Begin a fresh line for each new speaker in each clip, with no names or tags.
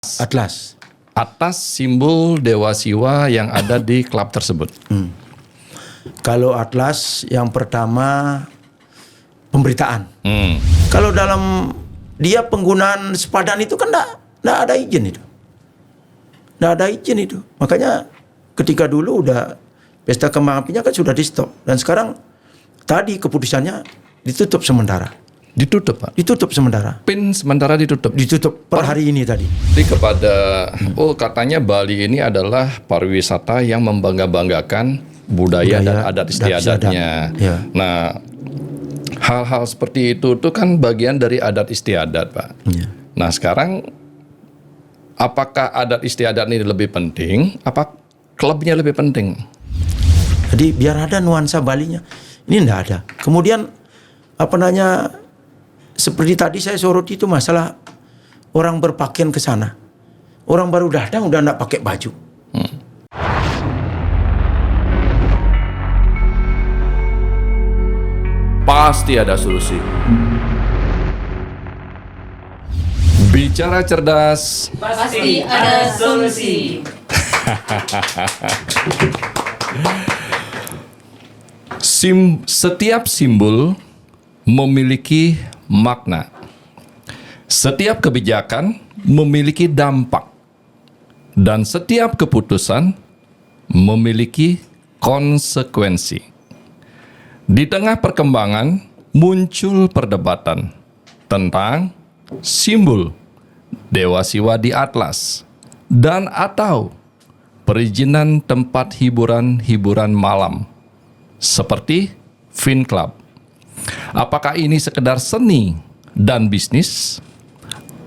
Atlas.
atas simbol Dewa Siwa yang ada di klub tersebut.
Kalau Atlas yang pertama pemberitaan.
Hmm.
Kalau dalam dia penggunaan sepadan itu kan enggak ada izin itu. Enggak ada izin itu. Makanya ketika dulu udah pesta kembang apinya kan sudah di stop, dan sekarang tadi keputusannya ditutup sementara.
Ditutup, Pak.
Ditutup sementara.
PIN sementara ditutup.
Ditutup per hari ini tadi.
Jadi kepada katanya Bali ini adalah pariwisata yang membangga-banggakan budaya dan adat istiadatnya.
Ya.
Nah, hal-hal seperti itu tuh kan bagian dari adat istiadat, Pak.
Ya.
Nah, sekarang apakah adat istiadat ini lebih penting? Apa klubnya lebih penting?
Jadi biar ada nuansa Balinya. Ini enggak ada. Kemudian seperti tadi saya soroti itu masalah orang berpakaian ke sana. Orang baru datang udah enggak pakai baju.
Pasti ada solusi. Bicara cerdas,
Pasti ada solusi.
Setiap simbol memiliki makna. Setiap kebijakan memiliki dampak. Dan setiap keputusan memiliki konsekuensi. Di tengah perkembangan muncul perdebatan tentang simbol Dewa Siwa di Atlas dan atau perizinan tempat hiburan malam seperti Fin Club. Apakah ini sekedar seni dan bisnis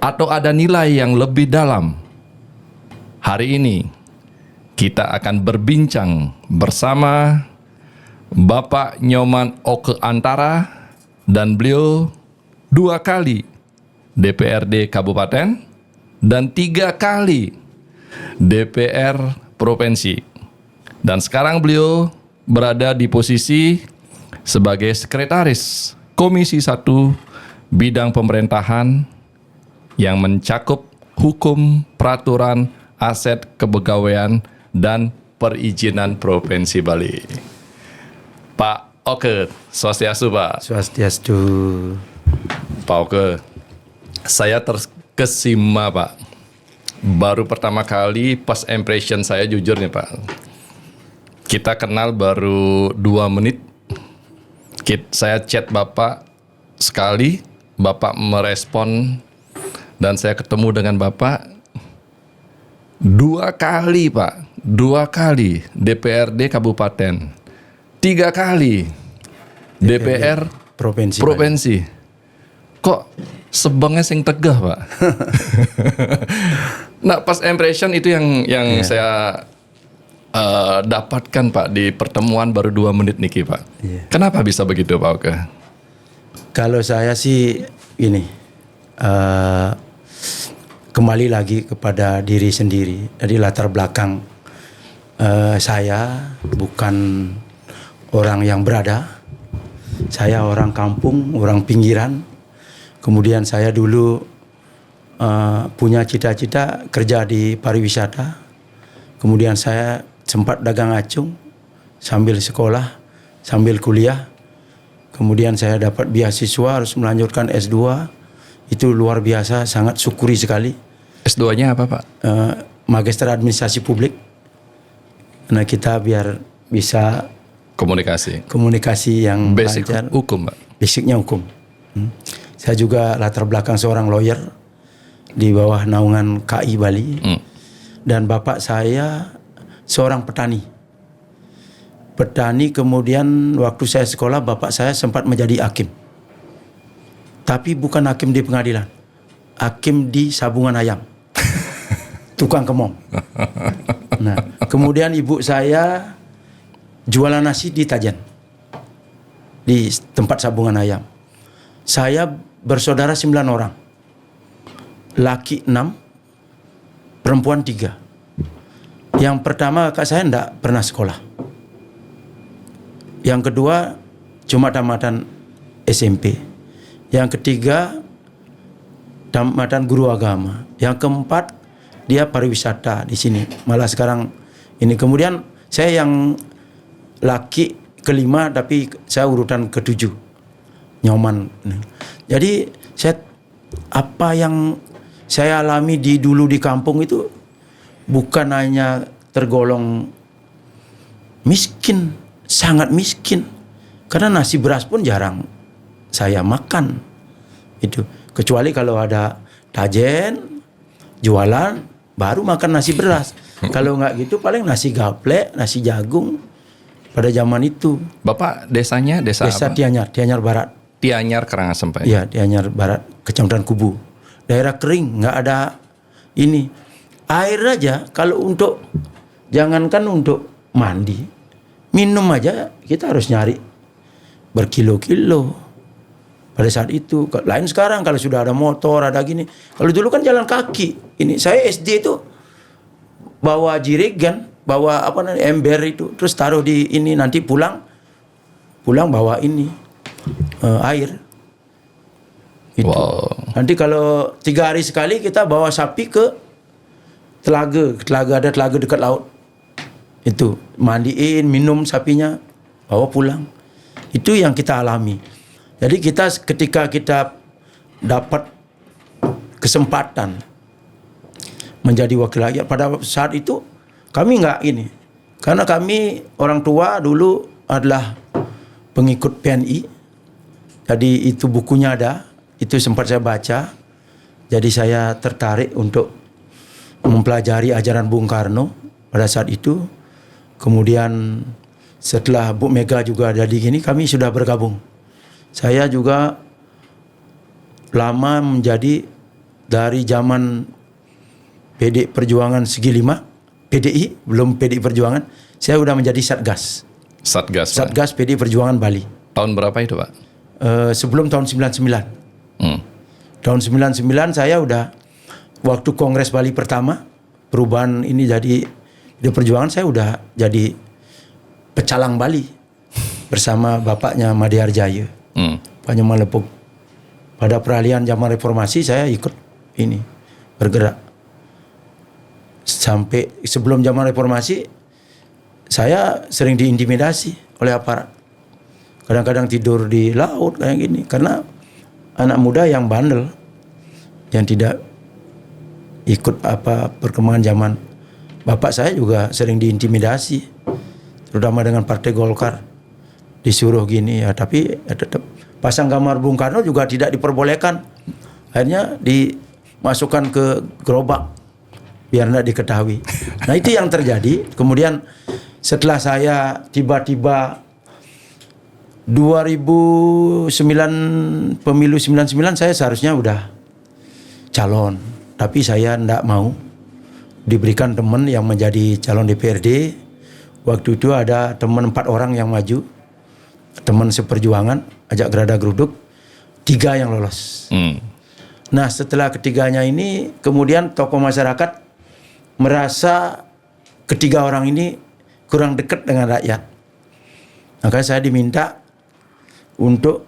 atau ada nilai yang lebih dalam? Hari ini kita akan berbincang bersama Bapak Nyoman Oke Antara, dan beliau 2 kali DPRD Kabupaten dan 3 kali DPR Provinsi. Dan sekarang beliau berada di posisi sebagai Sekretaris Komisi 1 Bidang Pemerintahan yang mencakup hukum, peraturan, aset kepegawaian, dan perizinan Provinsi Bali. Pak Oke, swastiastu, Pak.
Swastiastu.
Pak Oke, saya terkesima, Pak. Baru pertama kali pas impression saya jujur nih, Pak. Kita kenal baru 2 menit. Saya chat Bapak sekali, Bapak merespon, dan saya ketemu dengan Bapak 2 kali, Pak. 2 kali DPRD Kabupaten. 3 kali DPR Provinsi. Kok sebangnya sing tegah, Pak? Nah, pas impression itu yang saya dapatkan, Pak, di pertemuan baru 2 menit niki, Pak. Kenapa bisa begitu, Pak Oke?
Kalau saya sih ini kembali lagi kepada diri sendiri. Jadi latar belakang saya bukan orang yang berada. Saya orang kampung, orang pinggiran. Kemudian saya dulu punya cita-cita kerja di pariwisata. Kemudian saya sempat dagang acung sambil sekolah, sambil kuliah. Kemudian saya dapat beasiswa, harus melanjutkan S2. Itu luar biasa, sangat syukuri sekali.
S2-nya apa, Pak?
Magister Administrasi Publik. Karena kita biar bisa komunikasi yang
basic
lancar.
Hukum, Pak.
Basicnya hukum. Saya juga latar belakang seorang lawyer di bawah naungan KI Bali. Dan bapak saya seorang petani. Kemudian waktu saya sekolah, bapak saya sempat menjadi hakim. Tapi bukan hakim di pengadilan. Hakim di sabungan ayam. Tukang kemong. Nah, kemudian ibu saya jualan nasi di Tajen, di tempat sabungan ayam. Saya bersaudara 9 orang. Laki 6, perempuan 3. Yang pertama kakak saya enggak pernah sekolah. Yang kedua cuma tamatan SMP. Yang ketiga tamatan guru agama. Yang keempat dia pariwisata di sini. Malah sekarang ini kemudian saya yang laki kelima tapi saya urutan ketujuh, Nyoman. Jadi saya apa yang saya alami dulu di kampung itu bukan hanya tergolong miskin, sangat miskin. Karena nasi beras pun jarang saya makan. Itu kecuali kalau ada tajen jualan baru makan nasi beras. Kalau nggak gitu paling nasi gaplek, nasi jagung pada zaman itu.
Bapak desanya desa
Desa
apa?
Tianyar Barat.
Tianyar Karangasem Pak.
Iya, Tianyar Barat, Kecamatan Kubu. Daerah kering, nggak ada ini. Air aja kalau untuk jangankan untuk mandi, minum aja kita harus nyari berkilo-kilo. Pada saat itu, lain sekarang kalau sudah ada motor, ada gini. Kalau dulu kan jalan kaki. Ini saya SD itu bawa jirigen, bawa apa namanya ember itu, terus taruh di ini nanti pulang bawa ini air. Itu.
Wow.
Nanti kalau 3 hari sekali kita bawa sapi ke telaga ada telaga dekat laut. Itu mandiin, minum sapinya, bawa pulang. Itu yang kita alami. Jadi ketika kita dapat kesempatan menjadi wakil rakyat pada saat itu kami nggak ini, karena kami orang tua dulu adalah pengikut PNI. Jadi itu bukunya ada, itu sempat saya baca. Jadi saya tertarik untuk mempelajari ajaran Bung Karno pada saat itu. Kemudian setelah Bu Mega juga ada di sini, kami sudah bergabung. Saya juga lama menjadi dari zaman PD Perjuangan Segi Lima, PDI, belum PDI Perjuangan, saya sudah menjadi Satgas.
Satgas. Pak.
Satgas PD Perjuangan Bali.
Tahun berapa itu Pak?
Sebelum tahun 99. Tahun 99 saya udah, waktu Kongres Bali pertama, perubahan ini jadi PD Perjuangan, saya udah jadi pecalang Bali bersama bapaknya Made Jaya. Pak Nyoman Lepuk. Pada peralihan zaman reformasi saya ikut ini bergerak. Sampai sebelum zaman reformasi saya sering diintimidasi oleh aparat. Kadang-kadang tidur di laut kayak gini karena anak muda yang bandel, yang tidak ikut apa perkembangan zaman. Bapak saya juga sering diintimidasi, terutama dengan Partai Golkar. Disuruh gini ya, tapi ya tetap pasang gambar Bung Karno juga tidak diperbolehkan. Akhirnya dimasukkan ke gerobak biar tidak diketahui. Nah itu yang terjadi. Kemudian setelah saya tiba-tiba 2009 pemilu 99 saya seharusnya udah calon, tapi saya tidak mau. Diberikan teman yang menjadi calon DPRD. Waktu itu ada teman 4 orang yang maju, teman seperjuangan, ajak gerada geruduk, 3 yang lolos. Nah setelah ketiganya ini, kemudian tokoh masyarakat merasa ketiga orang ini kurang dekat dengan rakyat. Maka saya diminta untuk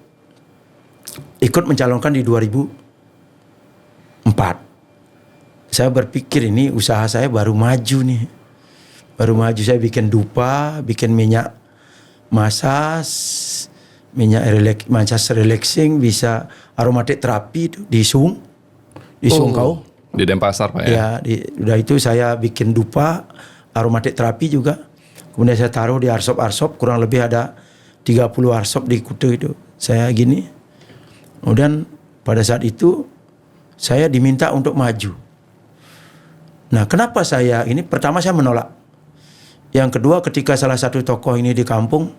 ikut mencalonkan di 2004. Saya berpikir ini usaha saya baru maju nih. Baru maju, saya bikin dupa, bikin minyak masas, masas relaxing, bisa aromatik terapi itu di Sungkau.
Di Denpasar Pak ya?
Ya, udah itu saya bikin dupa, aromatik terapi juga. Kemudian saya taruh di arsop-arsop, kurang lebih ada 30 arsop di Kutu itu. Saya gini. Kemudian pada saat itu saya diminta untuk maju. Nah, kenapa saya ini? Pertama saya menolak. Yang kedua, ketika salah satu tokoh ini di kampung,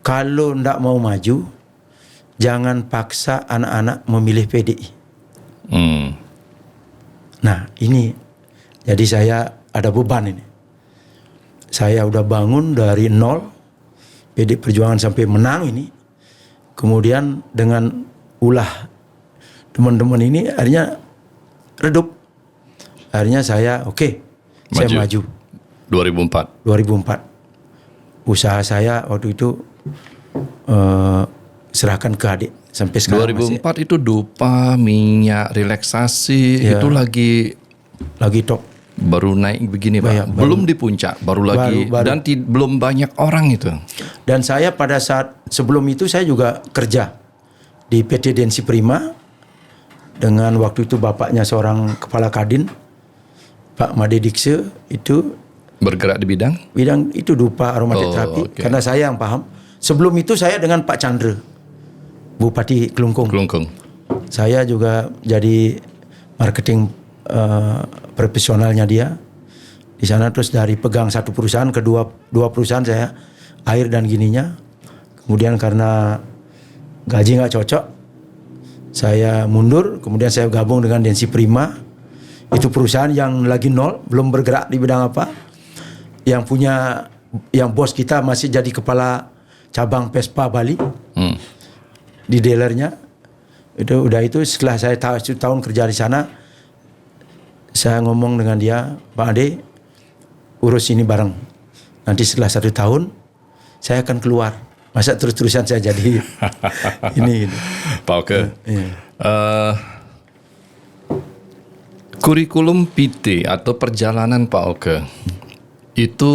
kalau ndak mau maju, jangan paksa anak-anak memilih PDI. Nah, ini jadi saya ada beban ini. Saya udah bangun dari nol, PD Perjuangan sampai menang ini. Kemudian dengan ulah teman-teman ini akhirnya redup. Akhirnya saya saya maju.
2004.
Usaha saya waktu itu serahkan ke adik sampai sekarang
2004
masih.
itu dupa, minyak relaksasi,
Ya.
itu lagi
Top.
baru naik begini Pak.
Iya,
Belum di puncak, baru lagi
baru.
dan belum banyak orang itu.
Dan saya pada saat sebelum itu saya juga kerja di PT Densi Prima dengan waktu itu bapaknya seorang kepala kadin, Pak Made Dikse, itu
Bergerak di bidang
itu dupa aromaterapi.
oke.
Karena saya yang paham. Sebelum itu saya dengan Pak Chandra, Bupati Kelungkung.
Kelungkung.
Saya juga jadi marketing profesionalnya dia di sana. Terus dari pegang satu perusahaan ke dua perusahaan saya, air dan gininya. Kemudian karena gaji nggak cocok, saya mundur. Kemudian saya gabung dengan Densi Prima. Itu perusahaan yang lagi nol, belum bergerak di bidang apa. Yang bos kita masih jadi kepala cabang Vespa Bali di dealernya. Itu setelah saya tahun kerja di sana, saya ngomong dengan dia, Pak Ade, urus ini bareng. Nanti setelah 1 tahun saya akan keluar. Masa terus-terusan saya jadi ini.
Pak Oke.
Iya.
Kurikulum PT atau perjalanan Pak Oke itu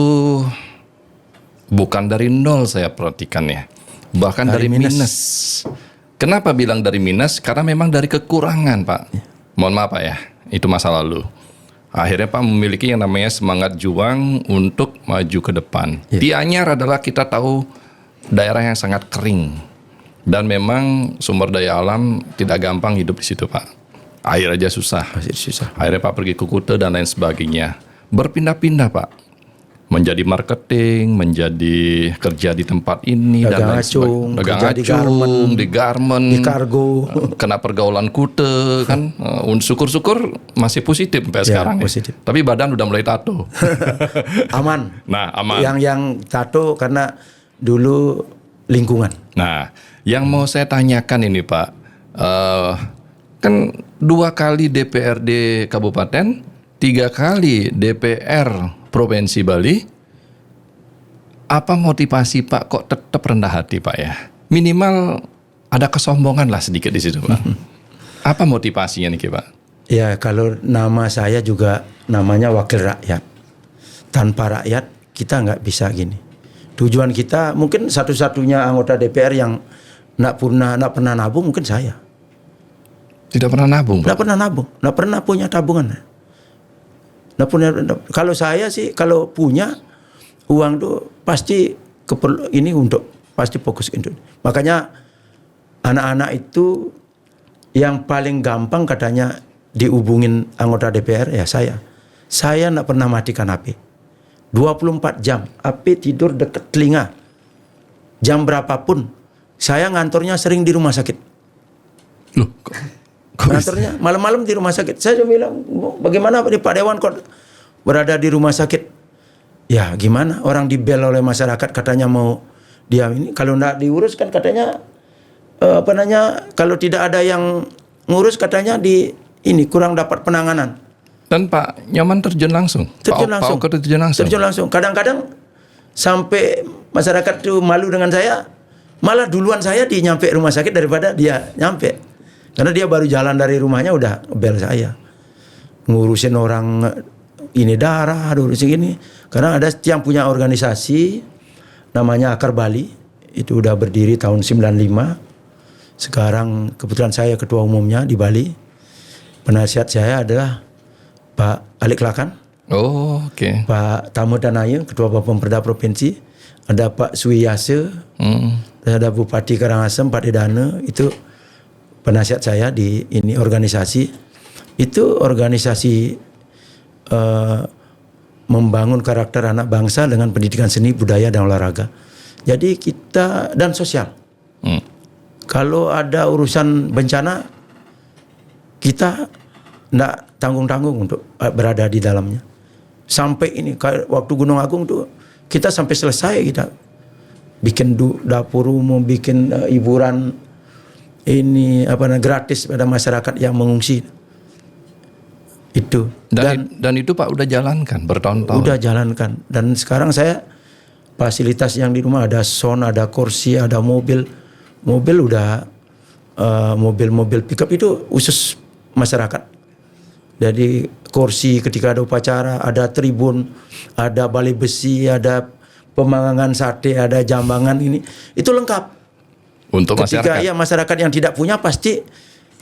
bukan dari nol, saya perhatikan ya. Bahkan dari minus. Kenapa bilang dari minus? Karena memang dari kekurangan Pak. Mohon maaf Pak ya, itu masa lalu. Akhirnya Pak memiliki yang namanya semangat juang untuk maju ke depan. Di Anyar adalah kita tahu daerah yang sangat kering. Dan memang sumber daya alam tidak gampang hidup di situ Pak. Air aja susah. Akhirnya Pak pergi ke Kuta dan lain sebagainya. Berpindah-pindah Pak. Menjadi marketing, menjadi kerja di tempat ini
Dagang
dan lain
acung,
sebagainya. Dagang
kerja
di garment,
di kargo.
kena pergaulan Kuta kan. Syukur-syukur masih positif sampai sekarang.
Positif.
Tapi badan udah mulai tato.
Aman.
Nah, aman.
Yang tato karena dulu lingkungan.
Nah, yang mau saya tanyakan ini Pak, kan 2 kali DPRD Kabupaten, 3 kali DPR Provinsi Bali. Apa motivasi Pak kok tetap rendah hati Pak ya? Minimal ada kesombongan lah sedikit di situ Pak. Apa motivasinya nih Pak?
Ya kalau nama saya juga namanya wakil rakyat. Tanpa rakyat kita nggak bisa gini. Tujuan kita mungkin satu-satunya anggota DPR yang nggak pernah nabung mungkin saya.
Tidak pernah nabung Pak?
Nggak pernah nabung, nggak pernah punya tabungan. Kalau saya sih kalau punya uang tuh pasti pasti fokus itu. Makanya anak-anak itu yang paling gampang katanya dihubungin anggota DPR ya saya. Saya nggak pernah matikan HP. 24 jam HP tidur dekat telinga. Jam berapapun. Saya ngantornya sering di rumah sakit.
Loh, kok
Ngantornya malam-malam di rumah sakit. Saya bilang, bagaimana Pak Dewan kok berada di rumah sakit? Ya gimana, orang dibel oleh masyarakat katanya mau dia ini. Kalau enggak diurus kan katanya, kalau tidak ada yang ngurus katanya kurang dapat penanganan.
Dan Pak Nyoman terjun langsung?
Terjun langsung.
Pak Oke terjun langsung?
Terjun langsung. Kadang-kadang sampai masyarakat itu malu dengan saya, malah duluan saya nyampe rumah sakit daripada dia nyampe. Karena dia baru jalan dari rumahnya udah bel saya. Ngurusin orang ini darah, ngurusin ini. Karena ada yang punya organisasi namanya Akar Bali. Itu udah berdiri tahun 95. Sekarang kebetulan saya ketua umumnya di Bali. Penasihat saya adalah Pak Alik Lakan.
Oh, oke.
Pak Tamu Danaya, Ketua Bapemperda Provinsi. Ada Pak Suwiyase. Ada Bupati Karangasem, Pak Dedana. Itu penasihat saya di ini organisasi. Itu organisasi membangun karakter anak bangsa dengan pendidikan seni, budaya, dan olahraga. Jadi kita, dan sosial. Kalau ada urusan bencana, kita tidak tanggung-tanggung untuk berada di dalamnya. Sampai ini, waktu Gunung Agung tuh, kita sampai selesai kita bikin dapur umum, bikin hiburan ini gratis pada masyarakat yang mengungsi. Itu.
Dan itu Pak udah jalankan bertahun-tahun.
Udah jalankan. Dan sekarang saya fasilitas yang di rumah ada sound, ada kursi, ada mobil. Mobil udah mobil-mobil pickup itu khusus masyarakat. Jadi kursi ketika ada upacara, ada tribun, ada balai besi, ada pemanggangan sate, ada jambangan ini. Itu lengkap.
Untuk
Ketika
masyarakat.
ya masyarakat yang tidak punya pasti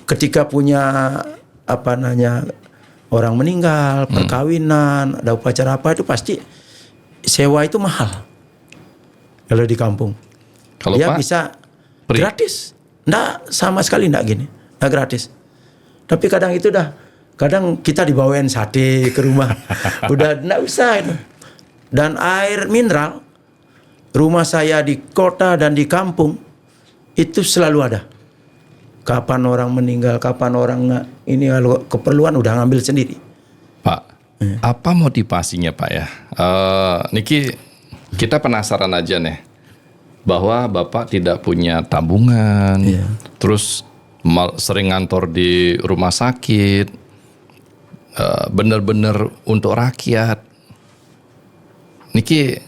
ketika punya orang meninggal, perkawinan, ada upacara apa itu pasti sewa itu mahal. Kalau di kampung.
Kalau
Dia
Pak,
bisa
free.
gratis. Nggak sama sekali nggak gini. Nggak gratis. Tapi kadang itu kadang kita dibawain sate ke rumah. Udah nggak usah itu. Dan air mineral rumah saya di kota dan di kampung itu selalu ada. Kapan orang meninggal, kapan orang ini kalau keperluan udah ngambil sendiri.
Pak, apa motivasinya Pak ya? Niki kita penasaran aja nih bahwa Bapak tidak punya tabungan, terus sering ngantor di rumah sakit, benar-benar untuk rakyat. Niki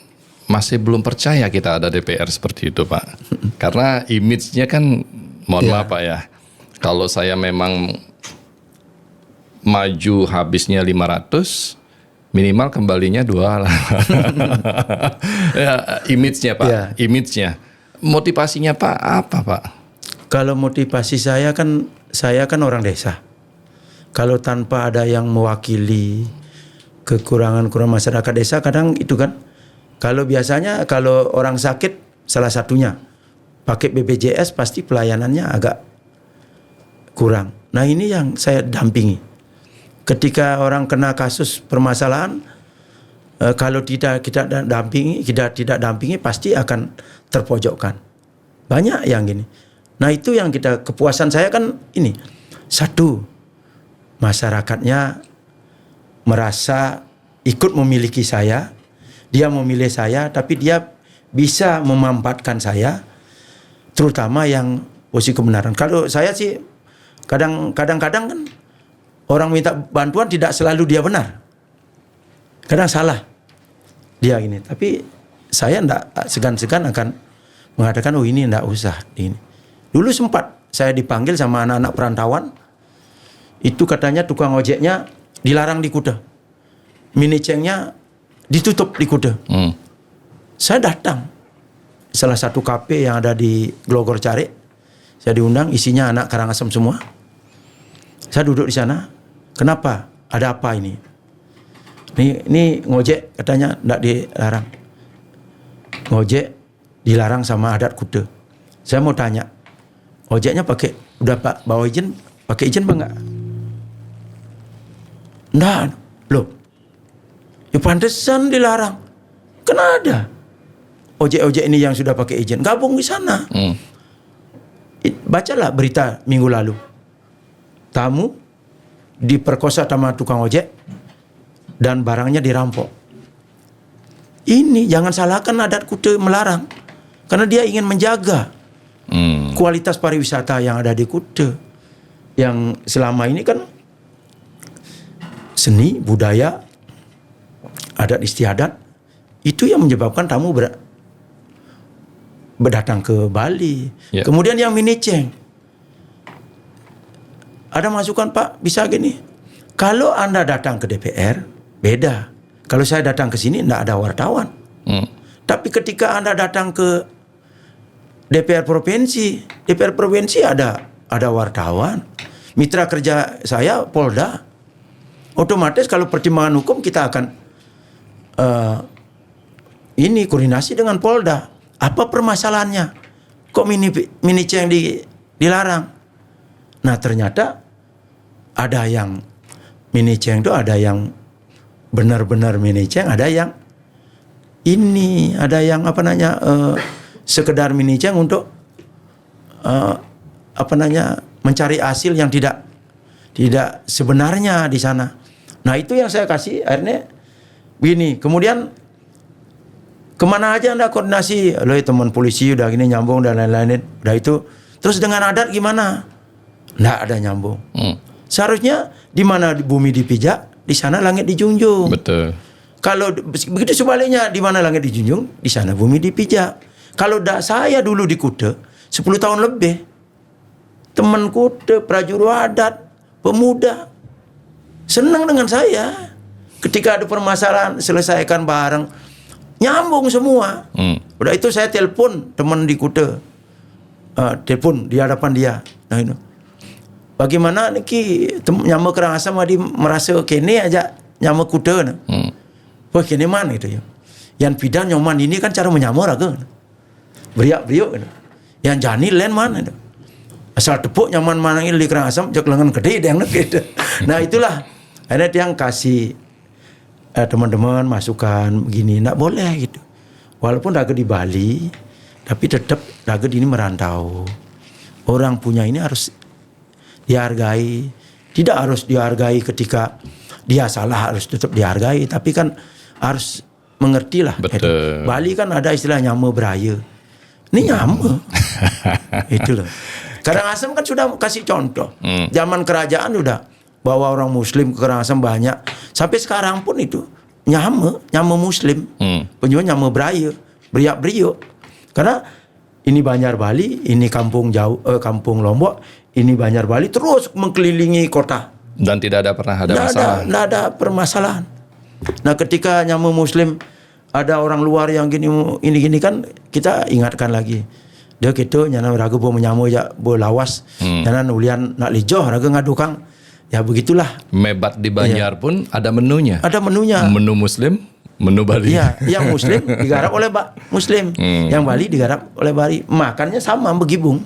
masih belum percaya kita ada DPR seperti itu Pak. Karena image-nya kan, mohon maaf Pak ya, kalau saya memang maju habisnya 500, minimal kembalinya 2 lah. Ya, image-nya Pak,
Ya.
image-nya. Motivasinya Pak apa Pak?
Kalau motivasi saya kan orang desa. Kalau tanpa ada yang mewakili kekurangan-kekurangan masyarakat desa, kadang itu kan. Kalau biasanya kalau orang sakit salah satunya pakai BPJS pasti pelayanannya agak kurang. Nah ini yang saya dampingi. Ketika orang kena kasus permasalahan, kalau tidak dampingi pasti akan terpojokkan. Banyak yang gini. Nah itu yang kepuasan saya kan ini. Satu, masyarakatnya merasa ikut memiliki saya. Dia memilih saya, tapi dia bisa memanfaatkan saya, terutama yang posisi kebenaran. Kalau saya sih kadang-kadang kan orang minta bantuan tidak selalu dia benar, kadang salah dia ini. Tapi saya tidak segan-segan akan mengatakan oh ini tidak usah ini. Dulu sempat saya dipanggil sama anak-anak perantauan, itu katanya tukang ojeknya dilarang di Kuta, minicengnya ditutup di Kuta. Saya datang salah satu kafe yang ada di Glogor Care. Saya diundang, isinya anak Karangasem semua. Saya duduk di sana. Kenapa? Ada apa ini? Ini ngojek katanya tidak dilarang. Ngojek dilarang sama adat Kuta. Saya mau tanya, ojeknya udah Pak bawa izin, pakai izin apa enggak? Enggak. Loh. Ya pantesan dilarang. Kan ada ojek-ojek ini yang sudah pakai izin gabung di sana. Bacalah berita minggu lalu. Tamu diperkosa sama tukang ojek dan barangnya dirampok. Ini jangan salahkan adat Kuta melarang. Karena dia ingin menjaga kualitas pariwisata yang ada di Kuta. Yang selama ini kan seni, budaya, adat istiadat itu yang menyebabkan tamu berdatang ke Bali. Kemudian yang miniceng, ada masukan Pak bisa gini. Kalau Anda datang ke DPR beda. Kalau saya datang ke sini tidak ada wartawan. Tapi ketika Anda datang ke DPR provinsi ada wartawan. Mitra kerja saya Polda. Otomatis kalau pertimbangan hukum kita akan ini koordinasi dengan Polda. Apa permasalahannya? Kok miniceng dilarang? Nah ternyata ada yang miniceng itu ada yang benar-benar miniceng, ada yang sekedar miniceng untuk mencari hasil yang tidak sebenarnya di sana. Nah itu yang saya kasih akhirnya begini. Kemudian kemana aja Anda koordinasi? Loh teman polisi udah gini nyambung dan lain-lain. Udah itu. Terus dengan adat gimana? Nggak ada nyambung. Seharusnya di mana bumi dipijak, di sana langit dijunjung.
Betul.
Kalau begitu sebaliknya, di mana langit dijunjung, di sana bumi dipijak. Kalau saya dulu di Kuta 10 tahun lebih, teman Kuta, prajurit adat, pemuda, senang dengan saya. Ketika ada permasalahan selesaikan bareng, nyambung semua. Udah itu saya telepon teman di Kuta, telepon di hadapan dia. Nah itu, bagaimana niki nyama Karangasem adi merasa kene aja nyama Kuta. Wah kene mana itu ya? Yang pidan nyoman ini kan cara menyamur agak. Beriak-beriuk gitu. Yang jani lain mana itu? Asal tepuk nyaman mana ini di Karangasem jak lengan gede dia gitu. Nah itulah akhirnya dia yang kasih teman-teman masukan begini, nak boleh gitu. Walaupun raga di Bali, tapi tetap raga ini merantau. Orang punya ini harus dihargai. Tidak harus dihargai ketika dia salah, harus tetap dihargai. Tapi kan harus mengerti lah.
Betul.
Bali kan ada istilah nyama beraya. Ini nyama. Itu loh. Karangasem kan sudah kasih contoh. Zaman kerajaan udah bawa orang Muslim ke Karangasem banyak. Sampai sekarang pun itu nyama Muslim. Penjual nyama beraya, beriak-beriuk. Karena ini Banjar Bali, ini kampung jauh, kampung Lombok, ini Banjar Bali terus mengkelilingi kota.
Dan tidak ada pernah ada masalah.
Tidak ada permasalahan. Nah ketika nyama Muslim ada orang luar yang gini kan kita ingatkan lagi. Dia gitu nyana raga bo menyamu ya bo lawas. Nyana nulian nak lijoh raga ngadukang. Ya begitulah.
Mebat di Banjar pun ada menunya.
Ada menunya.
Menu Muslim, menu Bali.
Iya, yang Muslim digarap oleh Muslim, yang Bali digarap oleh Bali. Makannya sama begibung.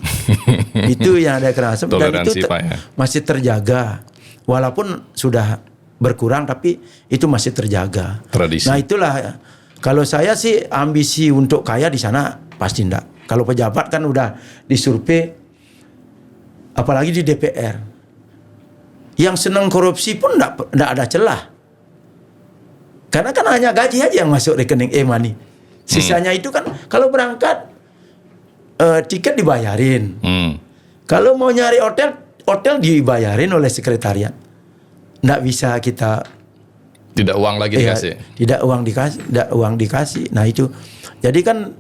Itu yang ada Karangasem dan itu
Pak, ya.
masih terjaga. Walaupun sudah berkurang tapi itu masih terjaga.
Tradisi.
Nah itulah kalau saya sih ambisi untuk kaya di sana pasti enggak. Kalau pejabat kan udah disurvei, apalagi di DPR. Yang senang korupsi pun enggak ada celah. Karena kan hanya gaji aja yang masuk rekening e-money. Sisanya itu kan kalau berangkat tiket dibayarin. Kalau mau nyari hotel dibayarin oleh sekretariat. Enggak bisa kita
tidak uang lagi dikasih.
Tidak uang dikasih. Nah itu. Jadi kan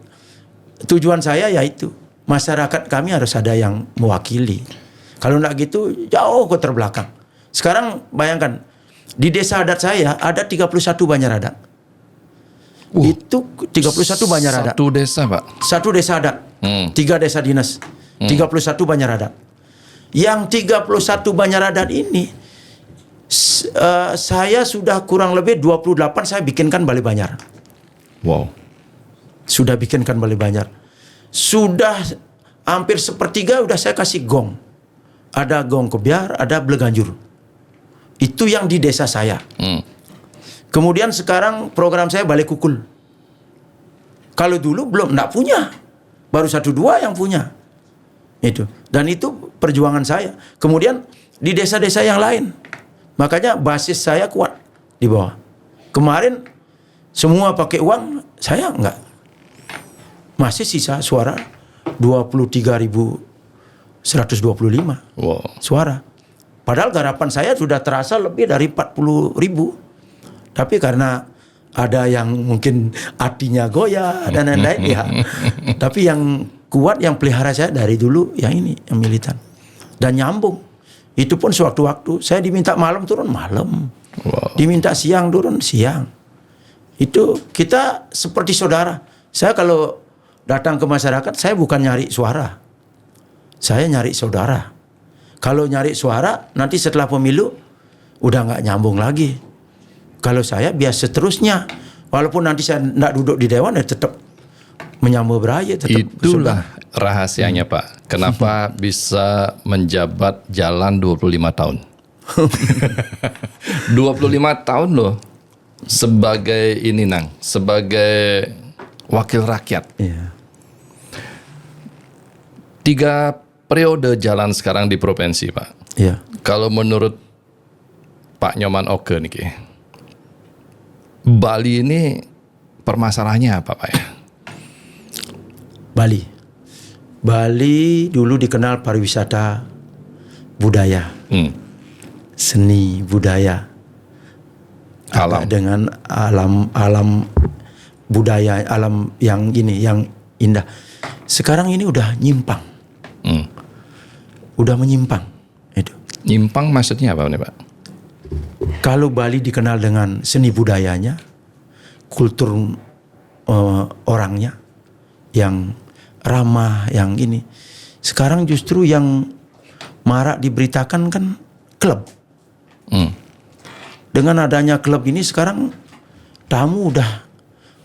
tujuan saya yaitu masyarakat kami harus ada yang mewakili. Kalau enggak gitu jauh ke terbelakang. Sekarang bayangkan di desa adat saya ada 31 Banjar adat. Itu 31 Banjar adat.
Satu desa, Pak.
Satu desa adat. 3 desa dinas. 31 Banjar adat. Yang 31 Banjar adat ini saya sudah kurang lebih 28 saya bikinkan Balai Banjar.
Wow.
Sudah bikinkan Balai Banjar. Sudah hampir sepertiga udah saya kasih gong. Ada gong kebiar, ada Bleganjur. Itu yang di desa saya. Kemudian sekarang program saya Balai Kukul. Kalau dulu belum, enggak punya. Baru 1-2 yang punya. Itu. Dan itu perjuangan saya. Kemudian di desa-desa yang lain. Makanya basis saya kuat di bawah. Kemarin semua pakai uang, saya enggak. Masih sisa suara 23.125
Wow.
suara. Padahal garapan saya sudah terasa lebih dari 40.000. Tapi karena ada yang mungkin hatinya goyah dan lain-lain ya. Tapi yang kuat, yang pelihara saya dari dulu yang ini, yang militan. Dan nyambung. Itu pun sewaktu-waktu saya diminta malam turun malam.
Wow.
Diminta siang turun siang. Itu kita seperti saudara. Saya kalau datang ke masyarakat saya bukan nyari suara. Saya nyari saudara. Kalau nyari suara nanti setelah pemilu udah nggak nyambung lagi. Kalau saya biar seterusnya. Walaupun nanti saya nggak duduk di dewan ya tetap menyambut beraya.
Itulah rahasianya Pak. Kenapa bisa menjabat jalan 25 tahun. 25 tahun loh. Sebagai ini Nang. Sebagai wakil rakyat.
Iya.
3 periode jalan sekarang di provinsi Pak.
Iya.
Kalau menurut Pak Nyoman Oke nih, Bali ini permasalahannya apa Pak ya?
Bali dulu dikenal pariwisata budaya, seni budaya,
Alam.
dengan alam budaya, alam yang ini yang indah. Sekarang ini udah nyimpang. Udah menyimpang itu.
Nyimpang maksudnya apa nih Pak?
Kalau Bali dikenal dengan seni budayanya, kultur orangnya yang ramah, yang ini. Sekarang justru yang marak diberitakan kan klub. Dengan adanya klub ini sekarang tamu udah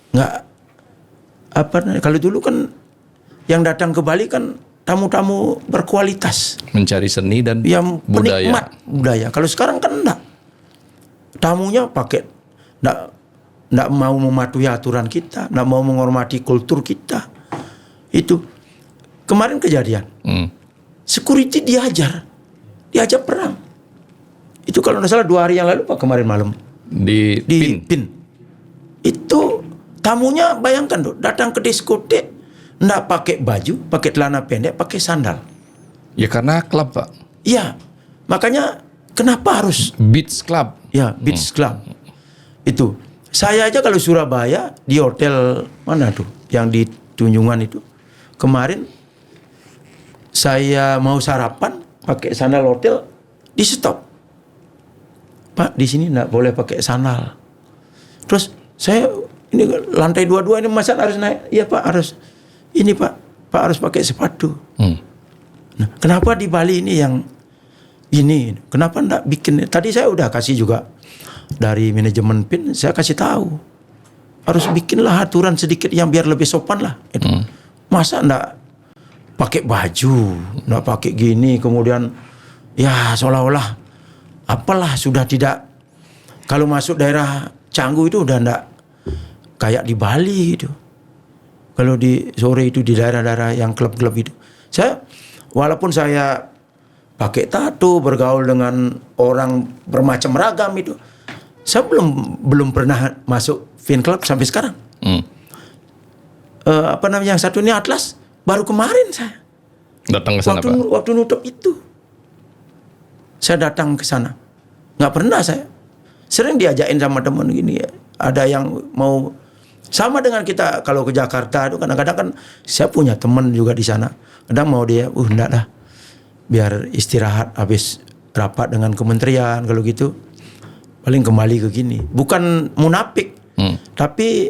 nggak apa. Kalau dulu kan yang datang ke Bali kan tamu-tamu berkualitas,
Mencari seni dan
yang
budaya.
penikmat budaya. Kalau sekarang kan enggak. Tamunya pakai enggak mau mematuhi aturan kita, enggak mau menghormati kultur kita. Itu kemarin kejadian. Security diajar perang. Itu kalau tidak salah 2 hari yang lalu Pak, kemarin malam
Di
di
PIN.
PIN. Itu tamunya bayangkan tuh, datang ke diskotek enggak pakai baju, pakai celana pendek, pakai sandal.
Ya karena klub Pak.
Iya, makanya kenapa harus
Beach Club.
ya beach club? Itu saya aja kalau Surabaya di hotel mana tuh yang di Tunjungan itu kemarin saya mau sarapan pakai sandal hotel di stop. Pak, di sini enggak boleh pakai sandal. Terus saya ini lantai 22 ini masa harus naik? Iya Pak, harus. Ini Pak harus pakai sepatu. Nah, kenapa di Bali ini yang ini? Kenapa enggak bikin? Tadi saya udah kasih juga dari manajemen PIN, saya kasih tahu. Harus bikinlah aturan sedikit yang biar lebih sopan lah. Itu. Masa enggak pakai baju, enggak pakai gini, kemudian ya seolah-olah apalah sudah tidak. Kalau masuk daerah Canggu itu udah enggak kayak di Bali itu. Kalau di sore itu di daerah-daerah yang klub-klub itu, walaupun saya pakai tato, bergaul dengan orang bermacam ragam itu, saya belum pernah masuk fan club sampai sekarang. Apa namanya yang satu ini Atlas, baru kemarin saya
Datang ke sana Pak.
waktu nutup itu, saya datang ke sana. Nggak pernah saya. Sering diajakin sama teman gini ya. Ada yang mau sama dengan kita kalau ke Jakarta itu kadang-kadang kan saya punya teman juga di sana. Kadang mau dia, enggak lah, biar istirahat habis rapat dengan kementerian kalau gitu. Paling kembali ke gini. Bukan munafik, tapi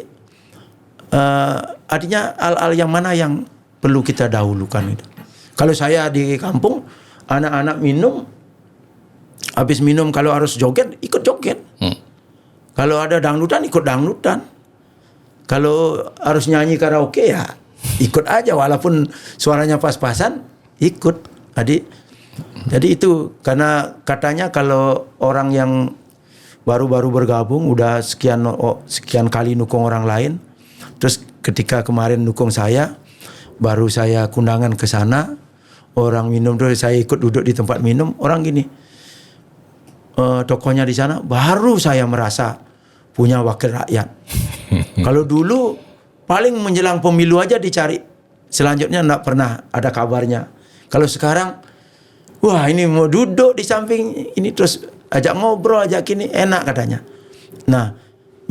artinya hal-hal yang mana yang perlu kita dahulukan itu. Kalau saya di kampung, anak-anak minum, habis minum kalau harus joget, ikut joget. Kalau ada dangdutan, ikut dangdutan. Kalau harus nyanyi karaoke ya ikut aja, walaupun suaranya pas-pasan, ikut. Jadi itu karena katanya kalau orang yang baru-baru bergabung udah sekian kali nukung orang lain, terus ketika kemarin nukung saya, baru saya kundangan ke sana, orang minum terus saya ikut duduk di tempat minum, orang gini, tokonya di sana, baru saya merasa punya wakil rakyat. Kalau dulu paling menjelang pemilu aja dicari, selanjutnya enggak pernah ada kabarnya. Kalau sekarang, wah ini mau duduk di samping ini terus ajak ngobrol, ajak gini, enak katanya. Nah,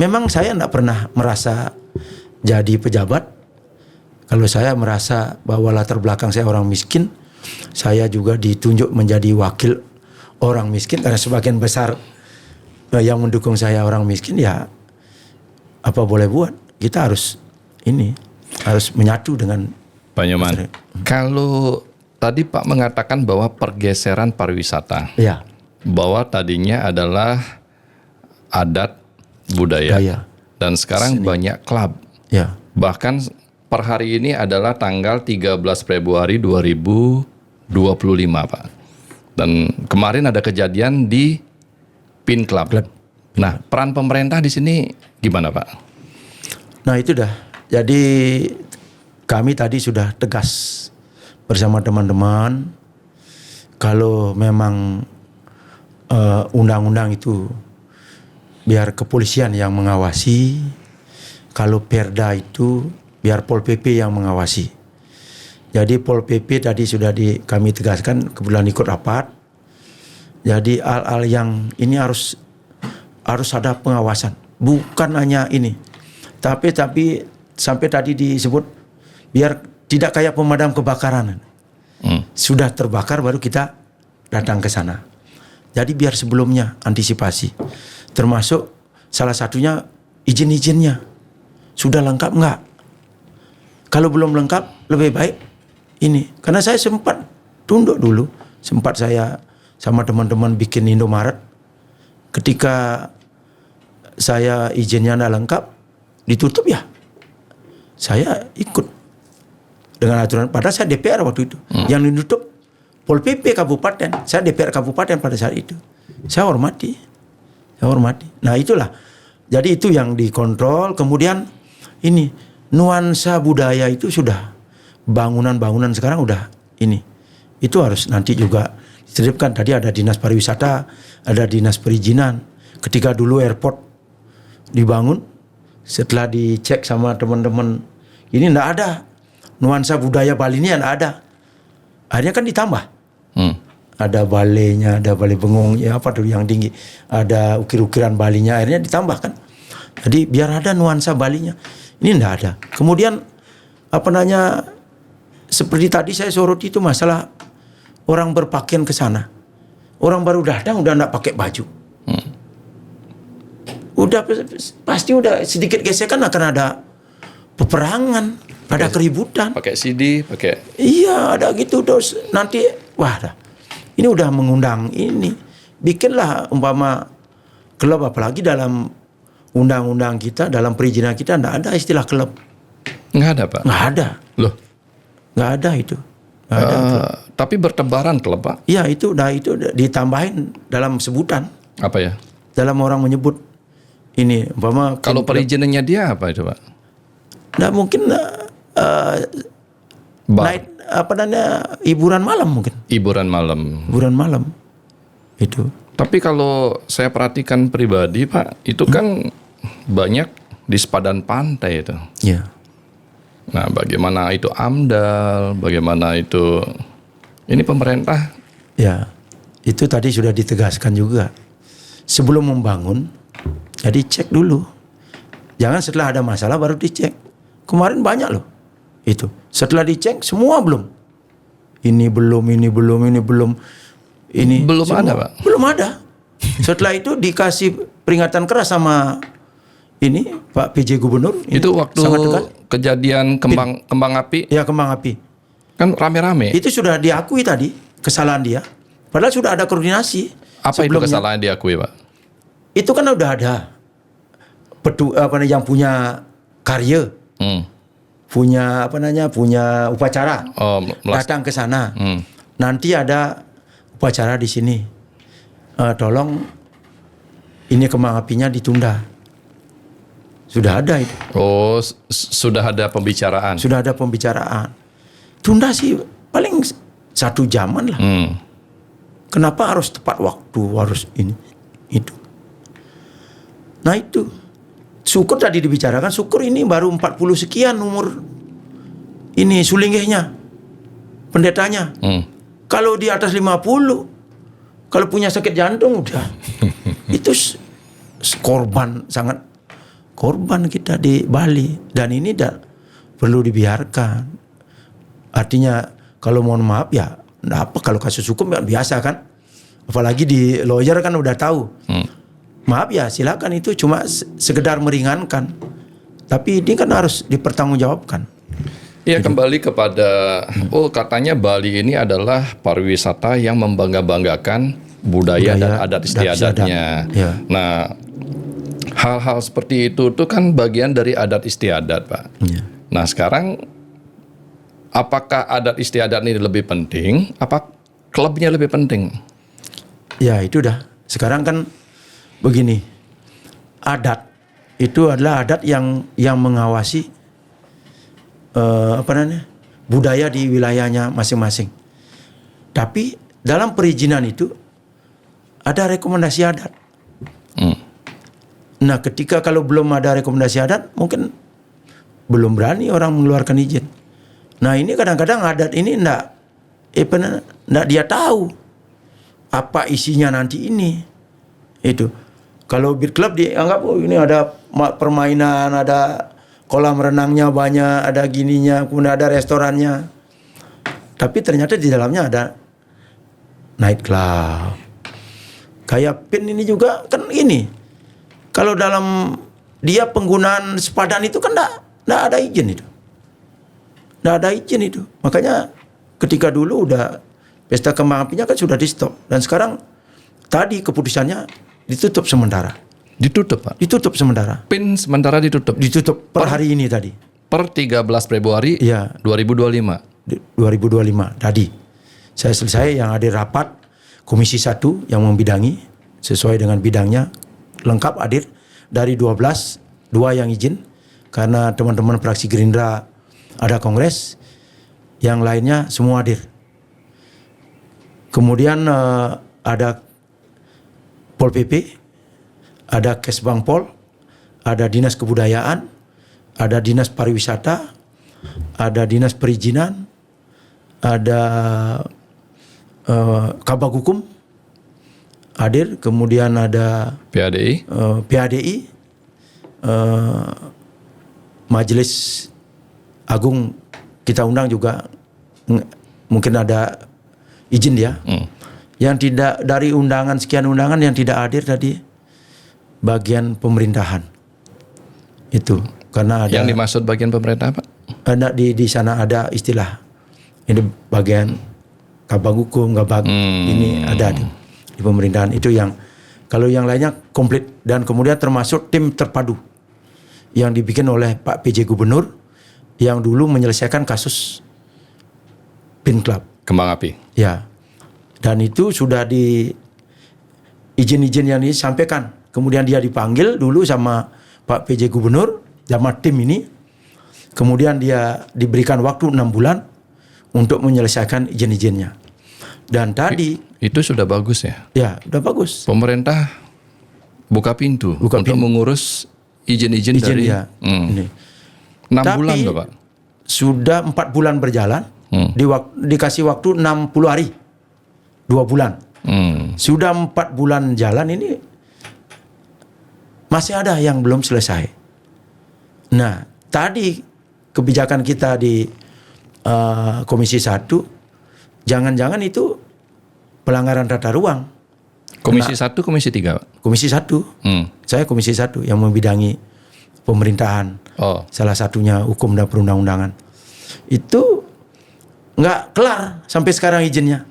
memang saya enggak pernah merasa jadi pejabat. Kalau saya merasa bahwa latar belakang saya orang miskin, saya juga ditunjuk menjadi wakil orang miskin karena sebagian besar yang mendukung saya orang miskin, ya apa boleh buat, kita harus menyatu dengan
Pak Nyoman. Kalau tadi Pak mengatakan bahwa pergeseran pariwisata,
ya,
bahwa tadinya adalah adat budaya,
Budaya.
dan sekarang banyak klub.
ya,
Bahkan per hari ini adalah tanggal 13 Februari 2025 Pak. Dan kemarin ada kejadian di PIN Club. Nah, peran pemerintah di sini gimana Pak?
Nah itu dah. Jadi kami tadi sudah tegas bersama teman-teman, kalau memang undang-undang itu biar kepolisian yang mengawasi, kalau perda itu biar Pol PP yang mengawasi. Jadi Pol PP tadi sudah kami tegaskan, kebetulan ikut rapat. Jadi hal-hal yang ini harus ada pengawasan, bukan hanya ini, tapi sampai tadi disebut biar tidak kayak pemadam kebakaran. Sudah terbakar baru kita datang ke sana. Jadi biar sebelumnya antisipasi. Termasuk salah satunya izin-izinnya. Sudah lengkap enggak? Kalau belum lengkap, lebih baik ini. Karena saya sempat tunduk dulu. Sempat saya sama teman-teman bikin Indomaret. Ketika saya izinnya enggak lengkap, ditutup ya. Saya ikut dengan aturan. Padahal saya DPR waktu itu. Yang ditutup Pol PP Kabupaten. Saya DPR Kabupaten pada saat itu. Saya hormati. Nah itulah. Jadi itu yang dikontrol. Kemudian ini nuansa budaya itu sudah bangunan-bangunan sekarang udah ini. Itu harus nanti juga diterapkan. Tadi ada dinas pariwisata, ada dinas perizinan. Ketika dulu airport dibangun, setelah dicek sama teman-teman, ini enggak ada nuansa budaya Bali ini, enggak ada. Akhirnya kan ditambah. Ada balenya, ada balai bengong, ya apa tuh yang tinggi, ada ukir-ukiran Balinya, akhirnya ditambahkan. Jadi biar ada nuansa Balinya. Ini enggak ada. Kemudian seperti tadi saya soroti itu masalah orang berpakaian ke sana. Orang baru datang udah enggak pakai baju. Udah pasti udah sedikit gesekan akan ada peperangan, ada keributan.
Pakai CD, pakai.
Iya, ada gitu terus nanti wah dah. Ini udah mengundang ini. Bikinlah umpama klub, apalagi dalam undang-undang kita, dalam perizinan kita enggak ada istilah klub.
Nggak ada, Pak?
Nggak ada.
Loh?
Nggak ada itu. Nggak ada.
Tapi bertebaran klub, Pak?
Iya, itu ditambahin dalam sebutan.
Apa ya?
Dalam orang menyebut ini umpama
Kalau perizinannya dia apa itu, Pak?
Nggak mungkin night hiburan malam mungkin.
Hiburan malam.
Hiburan malam. Itu.
Tapi kalau saya perhatikan pribadi, Pak, itu kan banyak di sepadan pantai itu.
Iya.
Nah, bagaimana itu AMDAL, bagaimana itu ini pemerintah?
Ya, itu tadi sudah ditegaskan juga. Sebelum membangun, jadi cek dulu. Jangan setelah ada masalah baru dicek. Kemarin banyak loh. Itu. Setelah dicek semua belum. Ini belum. Ini
Belum
semua.
ada, Pak?
Belum ada. Setelah itu dikasih peringatan keras sama ini Pak PJ Gubernur. Ini
Itu waktu
sangat tegas.
kejadian kembang api
Ya, kembang api.
kan rame-rame.
Itu sudah diakui tadi kesalahan dia. Padahal sudah ada koordinasi.
Apa itu
sebelumnya.
kesalahan diakui, Pak?
Itu kan udah ada yang punya karya, punya punya upacara,
Oh,
datang ke sana.
Hmm.
Nanti ada upacara di sini. Tolong ini kembang apinya ditunda. Sudah ada itu.
Oh, sudah ada pembicaraan.
Sudah ada pembicaraan. Tunda sih paling 1 jaman lah. Kenapa harus tepat waktu, harus ini itu. Nah itu. Syukur tadi dibicarakan, syukur ini baru 40 sekian umur ini sulinggehnya, pendetanya. Kalau di atas 50, kalau punya sakit jantung udah. Itu korban, sangat korban kita di Bali. Dan ini perlu dibiarkan. Artinya kalau mohon maaf ya, apa kalau kasus hukum ya biasa kan. Apalagi di lawyer kan udah tahu. Maaf ya, silakan, itu cuma sekedar meringankan. Tapi ini kan harus dipertanggungjawabkan.
Ya, kembali kepada katanya Bali ini adalah pariwisata yang membangga-banggakan budaya dan adat istiadatnya.
Ya.
Nah, hal-hal seperti itu tuh kan bagian dari adat istiadat, Pak.
Ya.
Nah, sekarang apakah adat istiadat ini lebih penting? Apa klubnya lebih penting?
Ya itu dah. Sekarang kan begini, adat itu adalah adat yang mengawasi budaya di wilayahnya masing-masing. Tapi dalam perizinan itu ada rekomendasi adat. Nah, ketika kalau belum ada rekomendasi adat, mungkin belum berani orang mengeluarkan izin. Nah, ini kadang-kadang adat ini enggak dia tahu apa isinya nanti ini. Itu. Kalau beat club dianggap ini ada permainan, ada kolam renangnya banyak, ada gininya, kemudian ada restorannya. Tapi ternyata di dalamnya ada night club. Kayak PIN ini juga kan ini. kalau dalam dia penggunaan sepadan itu kan enggak ada izin itu. Enggak ada izin itu. Makanya ketika dulu udah pesta kembang apinya kan sudah di stop, dan sekarang tadi keputusannya ditutup sementara.
Ditutup, Pak.
Ditutup sementara.
PIN sementara ditutup.
Ditutup per hari ini tadi.
Per 13 Februari
Iya.
2025.
2025 tadi. Saya selesai yang hadir rapat Komisi 1 yang membidangi sesuai dengan bidangnya, lengkap hadir dari 12, 2 yang izin karena teman-teman fraksi Gerindra ada kongres, yang lainnya semua hadir. Kemudian ada Pol PP, ada Kesbangpol, ada Dinas Kebudayaan, ada Dinas Pariwisata, ada Dinas Perizinan, ada Kabag Hukum hadir, kemudian ada
PADI.
PADI, Majelis Agung kita undang juga, mungkin ada izin dia. Yang tidak dari undangan, sekian undangan yang tidak hadir tadi bagian pemerintahan itu, karena ada
Yang dimaksud bagian pemerintah, Pak?
ada di sana ada istilah ini bagian Kabag Hukum, ini ada di pemerintahan itu. Yang kalau yang lainnya komplit, dan kemudian termasuk tim terpadu yang dibikin oleh Pak PJ Gubernur yang dulu menyelesaikan kasus PIN Club
Kembang api.
ya, dan itu sudah di izin-izin yang disampaikan, kemudian dia dipanggil dulu sama Pak PJ Gubernur sama tim ini, kemudian dia diberikan waktu 6 bulan untuk menyelesaikan izin-izinnya. Dan tadi
Itu sudah bagus ya.
ya udah bagus.
Pemerintah buka pintu
Buka
untuk
pintu.
mengurus izin-izin
Izin
dari
ya. Ini.
6
Tapi
bulan loh, Pak.
sudah 4 bulan berjalan, dikasih waktu 60 hari, 2 bulan. Sudah 4 bulan jalan ini masih ada yang belum selesai. Nah, tadi kebijakan kita di Komisi 1, jangan-jangan itu pelanggaran tata ruang.
Komisi 1, Komisi 3, Pak.
Komisi 1, saya Komisi 1 yang membidangi pemerintahan.
Oh.
Salah satunya hukum dan perundang-undangan. Itu nggak kelar sampai sekarang izinnya.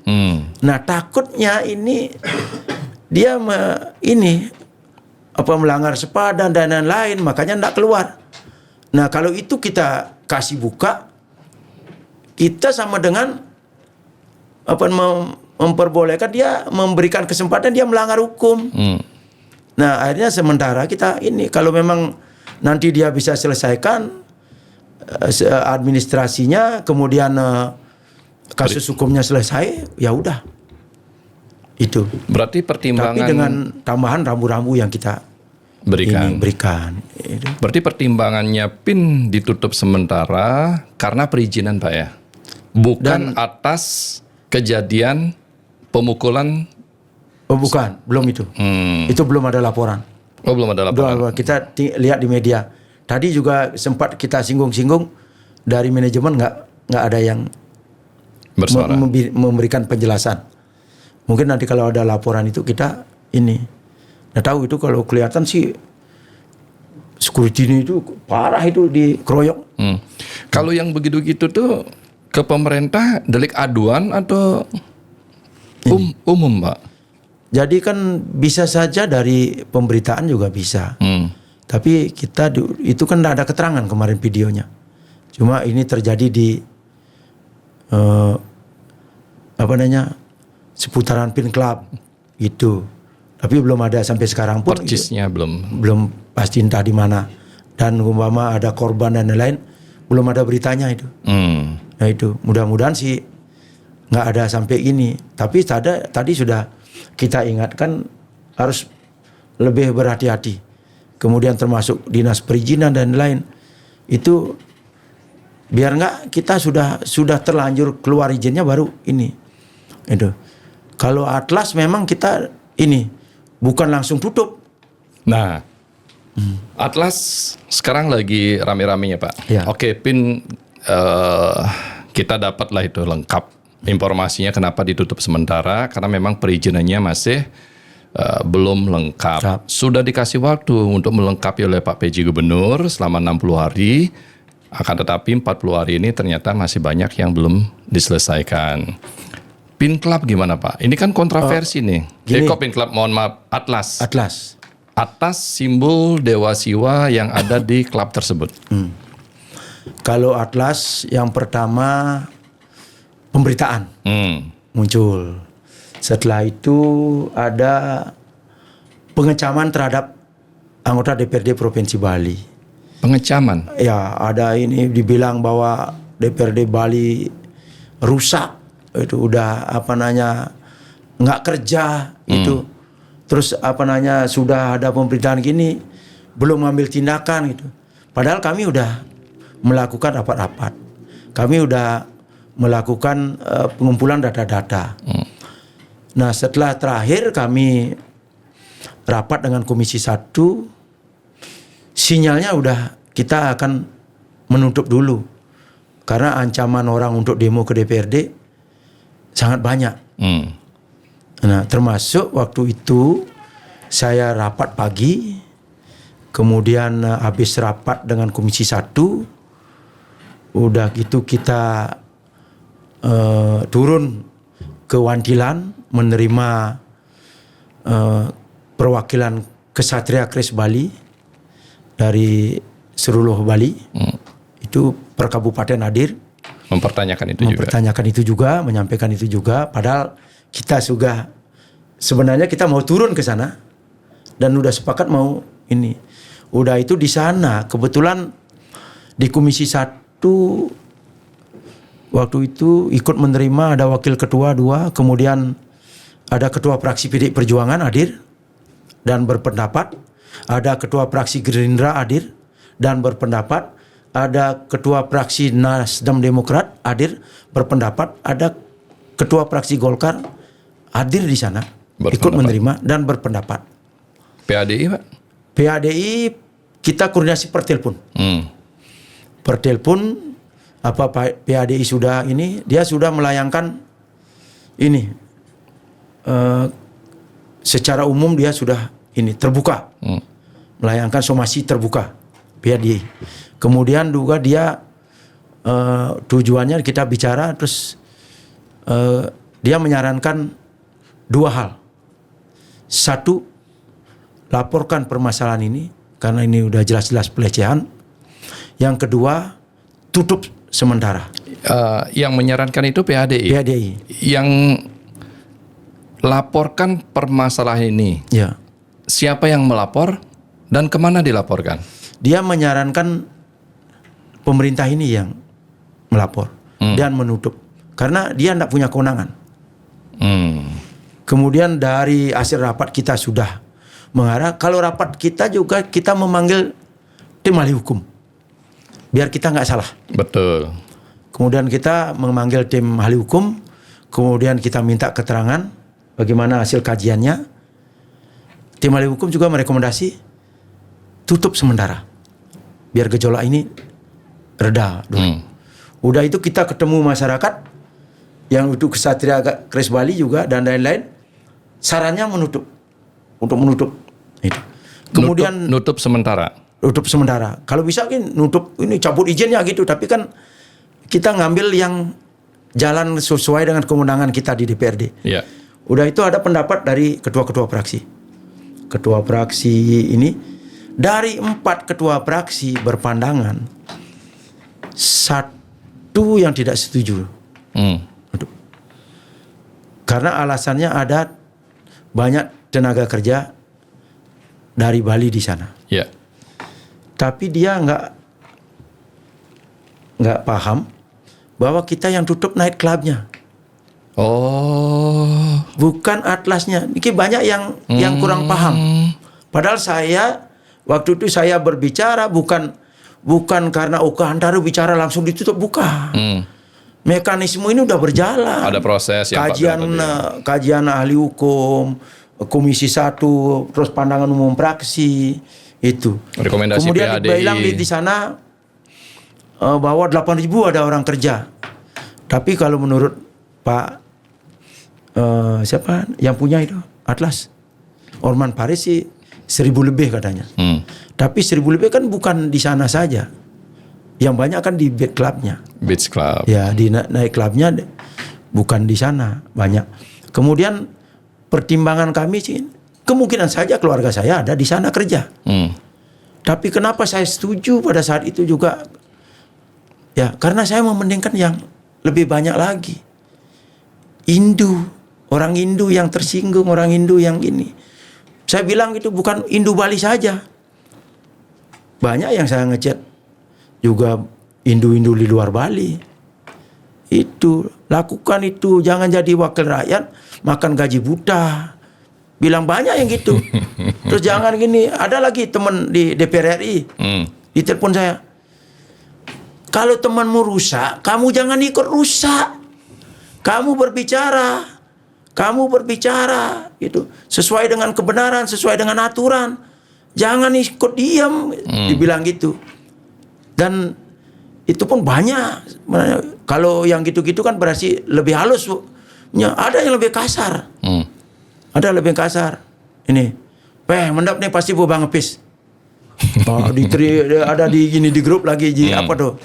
Nah, takutnya ini dia melanggar sepadan dan lain-lain, makanya nggak keluar. Nah, kalau itu kita kasih buka, kita sama dengan memperbolehkan dia, memberikan kesempatan dia melanggar hukum. Nah, akhirnya sementara kita ini, kalau memang nanti dia bisa selesaikan administrasinya, kemudian kasus hukumnya selesai, ya udah. Itu.
Berarti pertimbangan
Tapi dengan tambahan rambu-rambu yang kita berikan. Itu.
Berarti pertimbangannya PIN ditutup sementara karena perizinan, Pak ya. Bukan atas kejadian pemukulan.
Oh, bukan, belum itu. Itu belum ada laporan.
Oh, belum ada laporan.
Kita lihat di media. Tadi juga sempat kita singgung-singgung, dari manajemen nggak ada yang
Bersuara.
memberikan penjelasan. Mungkin nanti kalau ada laporan itu kita ini. Nah, tahu itu kalau kelihatan sih security ini itu parah itu dikeroyok.
Kalau yang begitu-gitu tuh ke pemerintah delik aduan atau umum, Pak?
Jadi kan bisa saja dari pemberitaan juga bisa. Tapi kita itu kan tidak ada keterangan kemarin videonya. Cuma ini terjadi di seputaran PIN Club itu. Tapi belum ada sampai sekarang pun.
Percisnya
belum pasti entah di mana. Dan umpama ada korban dan lain-lain, belum ada beritanya itu. Nah itu mudah-mudahan sih nggak ada sampai ini. Tapi tadi sudah kita ingatkan harus lebih berhati-hati. Kemudian termasuk dinas perizinan dan lain itu, biar nggak kita sudah terlanjur keluar izinnya baru ini. Itu. Kalau Atlas memang kita ini bukan langsung tutup.
Nah, Atlas sekarang lagi rame-ramenya, Pak.
Ya.
Oke, PIN kita dapat lah itu lengkap informasinya kenapa ditutup sementara, karena memang perizinannya masih belum lengkap.
Lengkap.
Sudah dikasih waktu untuk melengkapi oleh Pak PJ Gubernur selama 60 hari. Akan tetapi 40 hari ini ternyata masih banyak yang belum diselesaikan. Pinclub gimana Pak? Ini kan kontroversi nih.
gini.
Kok Pinclub, mohon maaf, Atlas.
Atlas.
Atas simbol Dewa Siwa yang ada di klub tersebut.
Kalau Atlas yang pertama pemberitaan muncul. Setelah itu ada pengecaman terhadap anggota DPRD Provinsi Bali.
Pengecaman.
Ya, ada ini dibilang bahwa DPRD Bali rusak. Itu udah nggak kerja itu. Terus sudah ada pemberitaan gini, belum ngambil tindakan gitu. Padahal kami udah melakukan rapat-rapat. Kami udah melakukan pengumpulan data-data. Nah, setelah terakhir kami rapat dengan Komisi 1, sinyalnya udah kita akan menutup dulu. Karena ancaman orang untuk demo ke DPRD sangat banyak. Nah, termasuk waktu itu saya rapat pagi, kemudian habis rapat dengan Komisi 1, udah gitu kita turun ke Wantilan menerima perwakilan Kesatria Kris Bali dari seluruh Bali. Itu per kabupaten hadir.
Mempertanyakan itu juga, menyampaikan itu juga. Padahal kita sebenarnya kita mau turun ke sana dan udah sepakat mau ini. Udah itu di sana kebetulan di Komisi 1 waktu itu ikut menerima, ada wakil ketua 2, kemudian ada ketua fraksi PDI Perjuangan hadir dan berpendapat, ada ketua fraksi Gerindra hadir dan berpendapat, ada ketua fraksi Nasdem Demokrat hadir berpendapat, ada ketua fraksi Golkar hadir di sana, ikut menerima dan berpendapat. PADI Pak?
PADI kita koordinasi per telepon. Per telepon PADI sudah ini, dia sudah melayangkan ini secara umum dia sudah ini terbuka, melayangkan somasi terbuka PADI. Kemudian juga dia tujuannya kita bicara terus dia menyarankan 2 hal. 1, laporkan permasalahan ini karena ini udah jelas-jelas pelecehan. Yang kedua, tutup sementara.
Yang menyarankan itu PADI.
PADI.
Yang laporkan permasalahan ini.
Ya.
Siapa yang melapor dan kemana dilaporkan?
Dia menyarankan pemerintah ini yang melapor dan menutup karena dia tidak punya kewenangan. Kemudian dari hasil rapat kita sudah mengarah, kalau rapat kita juga kita memanggil tim ahli hukum biar kita nggak salah.
Betul.
Kemudian kita memanggil tim ahli hukum, kemudian kita minta keterangan bagaimana hasil kajiannya. Tim ahli hukum juga merekomendasi tutup sementara biar gejolak ini reda dulu. Udah itu kita ketemu masyarakat yang itu Kesatria Kris Bali juga dan lain-lain, sarannya menutup, untuk menutup itu. Kemudian
nutup sementara.
Tutup sementara. Kalau bisa kan nutup ini cabut izinnya gitu, tapi kan kita ngambil yang jalan sesuai dengan kewenangan kita di DPRD.
Ya.
Udah itu ada pendapat dari ketua-ketua fraksi. Ketua fraksi ini dari 4 ketua fraksi berpandangan, 1 yang tidak setuju. Karena alasannya ada banyak tenaga kerja dari Bali di sana.
Ya.
Tapi dia nggak paham bahwa kita yang tutup night clubnya.
Oh.
Bukan Atlasnya. Ini banyak yang kurang paham. Padahal saya waktu itu saya berbicara bukan karena Oka Antara bicara langsung ditutup, bukan. Mekanisme ini udah berjalan.
Ada proses yang
kajian ahli hukum, Komisi 1, terus pandangan umum fraksi itu.
Rekomendasi
kemudian
PADI.
bilang di sana bahwa 8.000 ada orang kerja. Tapi kalau menurut Pak siapa yang punya itu Atlas, Orman Paris sih 1.000 lebih katanya. Tapi 1.000 lebih kan bukan di sana saja. Yang banyak kan di beat clubnya.
Beach Club.
Ya, di naik clubnya bukan di sana banyak. Kemudian pertimbangan kami sih, kemungkinan saja keluarga saya ada di sana kerja. Tapi kenapa saya setuju pada saat itu juga? Ya, karena saya mementingkan yang lebih banyak lagi. Orang Hindu yang tersinggung, orang Hindu yang ini. Saya bilang itu bukan Hindu Bali saja. Banyak yang saya ngechat juga Hindu-Hindu di luar Bali. Itu, lakukan itu, jangan jadi wakil rakyat, makan gaji buta. Bilang banyak yang gitu. Terus jangan gini, ada lagi teman di DPR RI, di telepon saya. Kalau temanmu rusak, kamu jangan ikut rusak. Kamu berbicara, itu sesuai dengan kebenaran, sesuai dengan aturan. Jangan ikut diam, dibilang gitu. Dan itu pun banyak. Kalau yang gitu-gitu kan berarti lebih halus. Ada yang lebih kasar. Ada lebih kasar. Ini, mendap nih pasti bu bang ngepis. Ada di grup lagi apa tuh?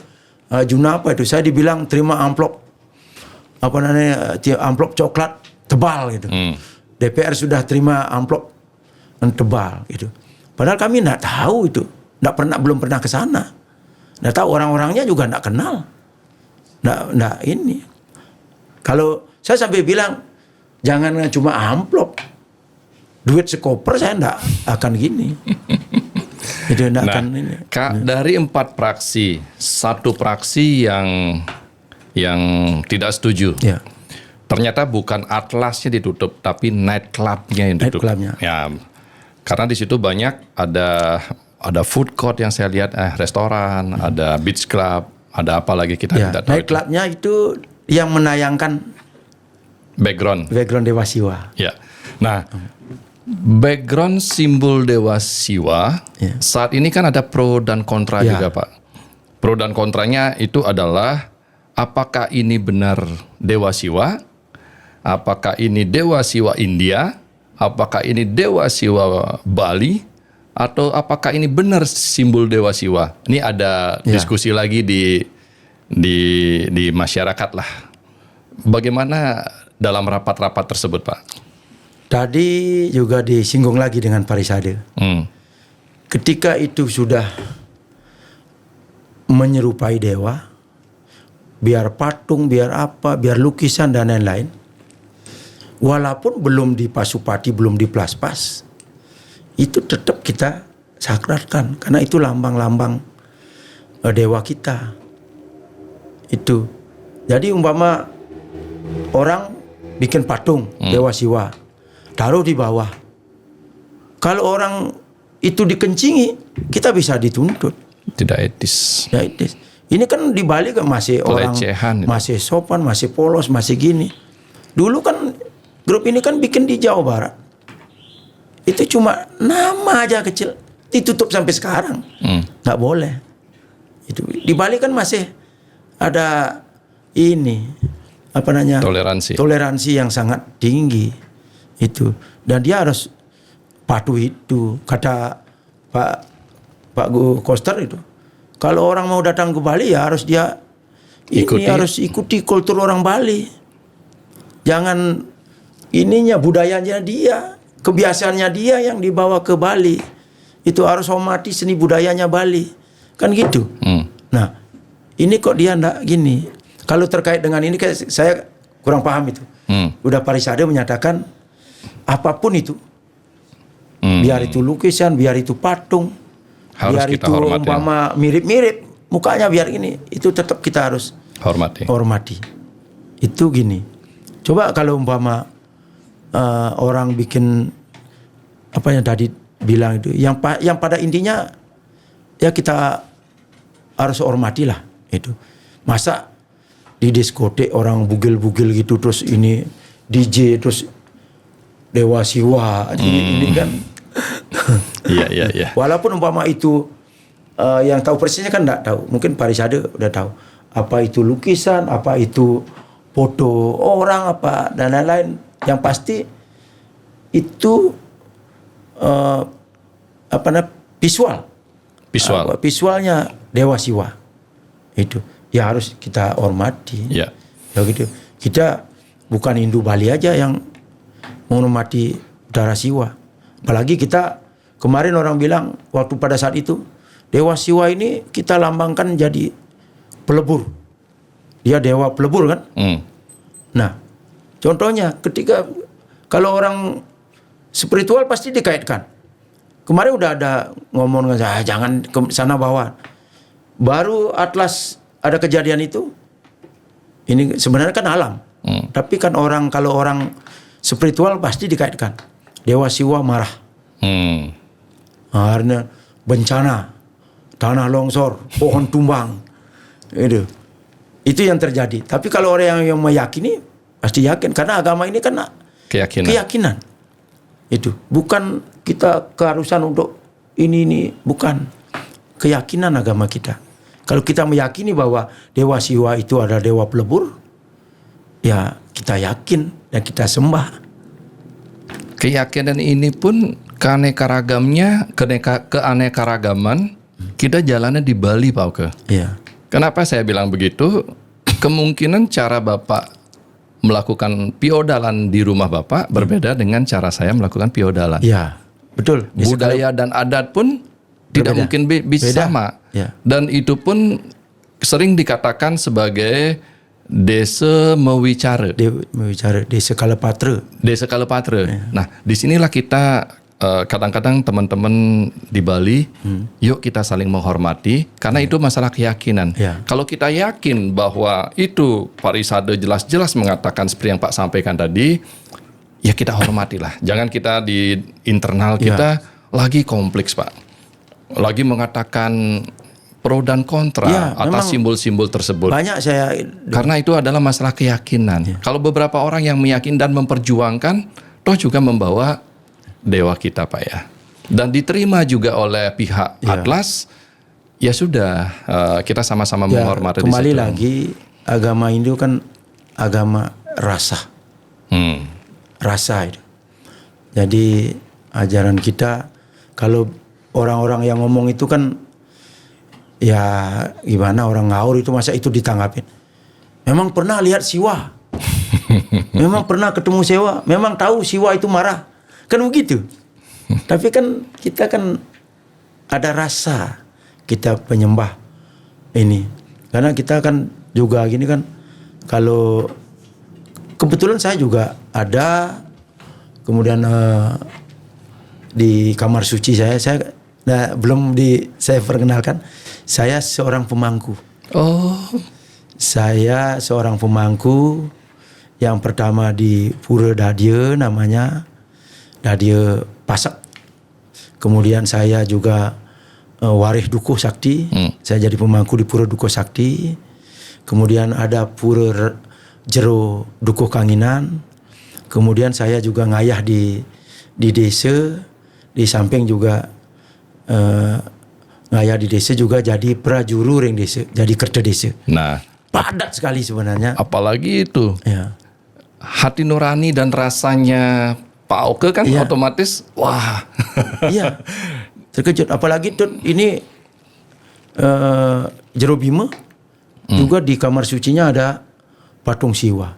Juna apa itu? Saya dibilang terima amplop amplop coklat tebal gitu. DPR sudah terima amplop tebal gitu. Padahal kami nggak tahu itu, belum pernah ke sana. Nggak tahu, orang-orangnya juga nggak kenal. Nggak ini. Kalau saya sampai bilang jangan cuma amplop, duit sekoper saya nggak akan gini. Itu nggak akan ini.
Kak, dari 4 praksi, 1 praksi yang tidak setuju.
Ya.
Ternyata bukan atlasnya ditutup, tapi night clubnya yang ditutup. Ya, karena di situ banyak ada food court yang saya lihat, restoran, ada beach club, ada apa lagi kita tidak tahu.
Night clubnya itu yang menayangkan
background
Dewa Siwa.
Ya. Nah, background simbol Dewa Siwa saat ini kan ada pro dan kontra juga, Pak. Pro dan kontranya itu adalah apakah ini benar Dewa Siwa? Apakah ini Dewa Siwa India? Apakah ini Dewa Siwa Bali? Atau apakah ini benar simbol Dewa Siwa? Ini ada diskusi lagi di masyarakat lah. Bagaimana dalam rapat-rapat tersebut, Pak?
Tadi juga disinggung lagi dengan Parisade. Ketika itu sudah menyerupai dewa, biar patung, biar apa, biar lukisan dan lain-lain, walaupun belum dipasupati, belum diplaspas, itu tetap kita sakralkan karena itu lambang-lambang dewa kita. Itu. Jadi umpama orang bikin patung Dewa Siwa, taruh di bawah. Kalau orang itu dikencingi, kita bisa dituntut.
Tidak etis.
Ya, etis. Ini kan di Bali kan masih
Pelecehan,
orang masih sopan, masih polos, masih gini. Dulu kan grup ini kan bikin di Jawa Barat. Itu cuma nama aja kecil, ditutup sampai sekarang. Nggak boleh. Itu di Bali kan masih ada ini toleransi yang sangat tinggi itu, dan dia harus patuh itu. Kata Pak Koster itu, kalau orang mau datang ke Bali ya harus dia harus ikuti kultur orang Bali. Jangan budayanya dia, kebiasaannya dia yang dibawa ke Bali. Itu harus hormati seni budayanya Bali. Kan gitu. Nah, ini kok dia enggak gini. Kalau terkait dengan ini saya kurang paham itu. Udah Parisade menyatakan apapun itu, biar itu lukisan, biar itu patung,
harus
biar
kita
itu
hormati.
umpama mirip-mirip mukanya, biar ini, itu tetap kita harus hormati. Itu gini. Coba kalau umpama orang bikin apa yang tadi bilang itu, yang pada intinya ya kita harus hormatilah itu. Masa di diskotek orang bugil-bugil gitu, terus ini DJ, terus Dewa Siwa, ini kan.
Iya.
Walaupun umpama itu yang tahu persisnya kan enggak tahu. Mungkin Parisade udah tahu apa itu lukisan, apa itu foto orang apa dan lain-lain. Yang pasti itu visual. Visualnya Dewa Siwa. Itu ya harus kita hormati.
Ya.
Ya gitu. Kita bukan Hindu Bali aja yang menghormati Udara Siwa. Apalagi kita kemarin orang bilang waktu pada saat itu Dewa Siwa ini kita lambangkan jadi pelebur. Dia dewa pelebur kan? Nah, contohnya ketika kalau orang spiritual pasti dikaitkan. Kemarin udah ada ngomong jangan ke sana bawa. Baru Atlas ada kejadian itu. Ini sebenarnya kan alam. Tapi kan kalau orang spiritual pasti dikaitkan. Dewa Siwa marah. Karena bencana, tanah longsor, pohon tumbang. Itu yang terjadi. Tapi kalau orang yang meyakini pasti yakin karena agama ini kan keyakinan. Itu bukan kita keharusan untuk ini bukan keyakinan agama kita. Kalau kita meyakini bahwa Dewa Siwa itu adalah dewa pelebur, ya kita yakin dan kita sembah.
Keyakinan ini pun keanekaragaman kita jalannya di Bali, Pak Oke.
Iya.
Kenapa saya bilang begitu? Kemungkinan cara Bapak melakukan piodalan di rumah Bapak berbeda dengan cara saya melakukan piodalan.
Iya, betul.
Budaya dan adat pun tidak mungkin bisa sama.
Ya.
Dan itu pun sering dikatakan sebagai desa mewicara.
Desa Kalapatra.
Desa Kalapatra. Ya. Nah, disinilah kita kadang-kadang teman-teman di Bali, yuk kita saling menghormati karena itu masalah keyakinan.
Ya.
Kalau kita yakin bahwa itu Pak Risada jelas-jelas mengatakan seperti yang Pak sampaikan tadi, ya kita hormatilah. Jangan kita di internal kita lagi kompleks, Pak. Lagi mengatakan pro dan kontra atas simbol-simbol tersebut.
Banyak saya
karena itu adalah masalah keyakinan. Kalau beberapa orang yang meyakini dan memperjuangkan, toh juga membawa dewa kita, Pak ya. Dan diterima juga oleh pihak Atlas. Ya sudah, kita sama-sama menghormati.
Kembali lagi, agama Hindu kan agama rasa. Rasa itu. Jadi ajaran kita, kalau orang-orang yang ngomong itu kan, ya gimana orang ngaur itu masa itu ditanggapin. Memang pernah lihat Siwa. Memang pernah ketemu Siwa. Memang tahu Siwa itu marah. Kan begitu. Tapi kan kita kan ada rasa kita penyembah ini. Karena kita kan juga gini kan, kalau kebetulan saya juga ada, kemudian di kamar suci saya belum saya perkenalkan, saya seorang pemangku. Saya seorang pemangku yang pertama di Pura Dadia namanya. Dadia Pasak. Kemudian saya juga waris Dukuh Sakti. Saya jadi pemangku di Pura Dukuh Sakti. Kemudian ada Pura Jero Dukuh Kanginan. Kemudian saya juga ngayah di desa. Di samping juga ngayah di desa juga jadi prajuru ring desa, jadi kerja desa.
Nah,
padat sekali sebenarnya.
Apalagi itu.
Ya.
Hati nurani dan rasanya Pak Oke kan otomatis wah.
Iya. Terkejut. Apalagi tuh ini Jero Bima juga di kamar sucinya ada patung Siwa.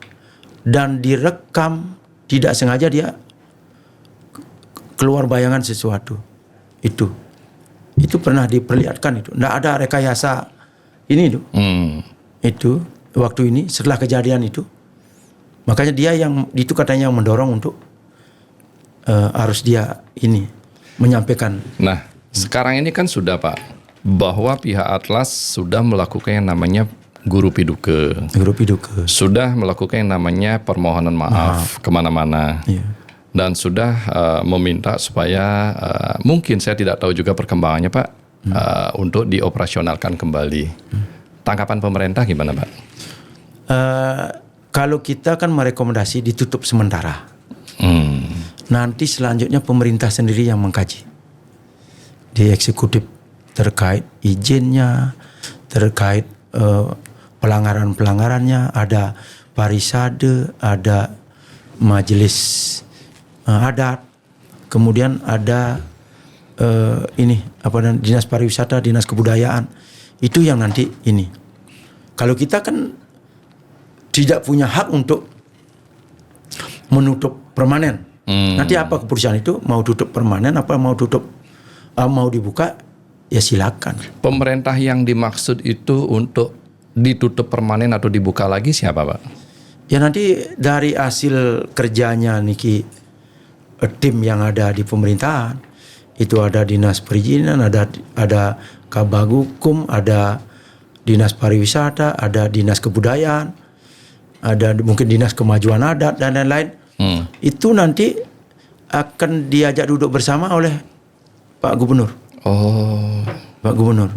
Dan direkam tidak sengaja dia keluar bayangan sesuatu. Itu pernah diperlihatkan itu. Nggak ada rekayasa ini tuh. Itu waktu ini setelah kejadian itu. Makanya dia itu katanya yang mendorong untuk harus dia ini menyampaikan.
Nah, sekarang ini kan sudah Pak, bahwa pihak Atlas sudah melakukan yang namanya Guru Piduka. Sudah melakukan yang namanya permohonan maaf kemana-mana.
Iya.
Dan sudah meminta supaya mungkin saya tidak tahu juga perkembangannya Pak, untuk dioperasionalkan kembali. Tanggapan pemerintah gimana Pak?
Kalau kita kan merekomendasi ditutup sementara. Nanti selanjutnya pemerintah sendiri yang mengkaji di eksekutif terkait izinnya, terkait pelanggaran-pelanggarannya, ada parisade, ada majelis adat, kemudian ada dinas pariwisata, dinas kebudayaan, itu yang nanti ini. Kalau kita kan tidak punya hak untuk menutup permanen. Nanti apa keputusan itu, mau tutup permanen apa mau dibuka, ya silakan.
Pemerintah yang dimaksud itu untuk ditutup permanen atau dibuka lagi siapa, Pak?
Ya nanti dari hasil kerjanya niki tim yang ada di pemerintahan, itu ada dinas perizinan, ada Kabagukum, ada dinas pariwisata, ada dinas kebudayaan, ada mungkin dinas kemajuan adat dan lain-lain. Itu nanti akan diajak duduk bersama oleh Pak Gubernur.
Oh,
Pak Gubernur.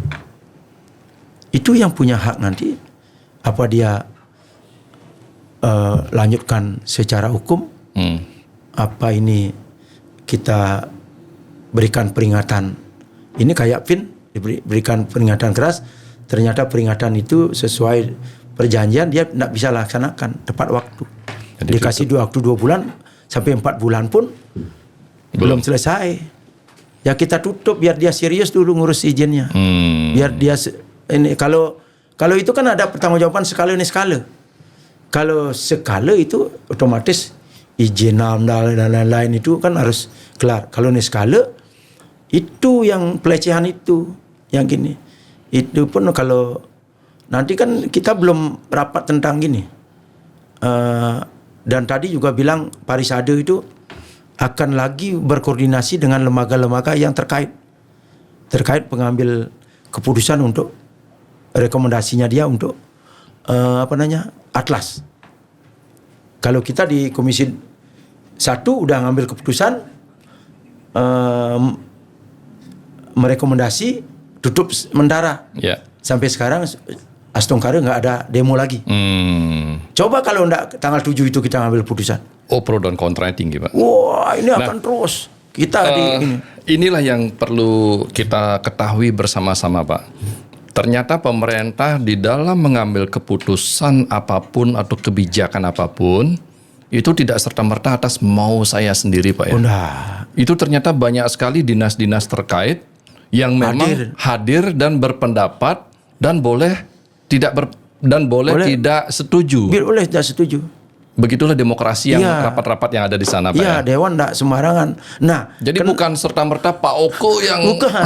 Itu yang punya hak nanti, apa dia lanjutkan secara hukum, apa ini kita berikan peringatan. Ini kayak PIN, diberikan peringatan keras, ternyata peringatan itu sesuai perjanjian, dia tidak bisa laksanakan tepat waktu.
Jadi
Dikasih waktu 2 bulan sampai 4 bulan pun belum selesai. Ya kita tutup biar dia serius dulu ngurus izinnya. Biar dia ini kalau itu kan ada pertanggungjawaban skala ini skala. Kalau skala itu otomatis izin dan lain-lain itu kan harus kelar. Kalau ini skala itu yang pelecehan itu yang gini. Itu pun kalau nanti kan kita belum rapat tentang gini. Dan tadi juga bilang Parisade itu akan lagi berkoordinasi dengan lembaga-lembaga yang terkait pengambil keputusan untuk rekomendasinya dia untuk atlas. Kalau kita di Komisi 1 udah ngambil keputusan merekomendasi tutup sementara.
ya.
Sampai sekarang Astongkare nggak ada demo lagi. Coba kalau enggak tanggal 7 itu kita ngambil keputusan.
Oh, pro dan kontra tinggi, Pak.
Wah, ini akan terus. Kita ini.
Inilah yang perlu kita ketahui bersama-sama, Pak. Ternyata pemerintah di dalam mengambil keputusan apapun atau kebijakan apapun itu tidak serta-merta atas mau saya sendiri, Pak ya. Itu ternyata banyak sekali dinas-dinas terkait yang memang hadir dan berpendapat dan boleh tidak tidak setuju.
Boleh tidak setuju.
Begitulah demokrasi yang rapat-rapat yang ada di sana, Pak.
Iya, Dewan tidak sembarangan. Nah,
jadi bukan serta-merta Pak Oko yang
bukan.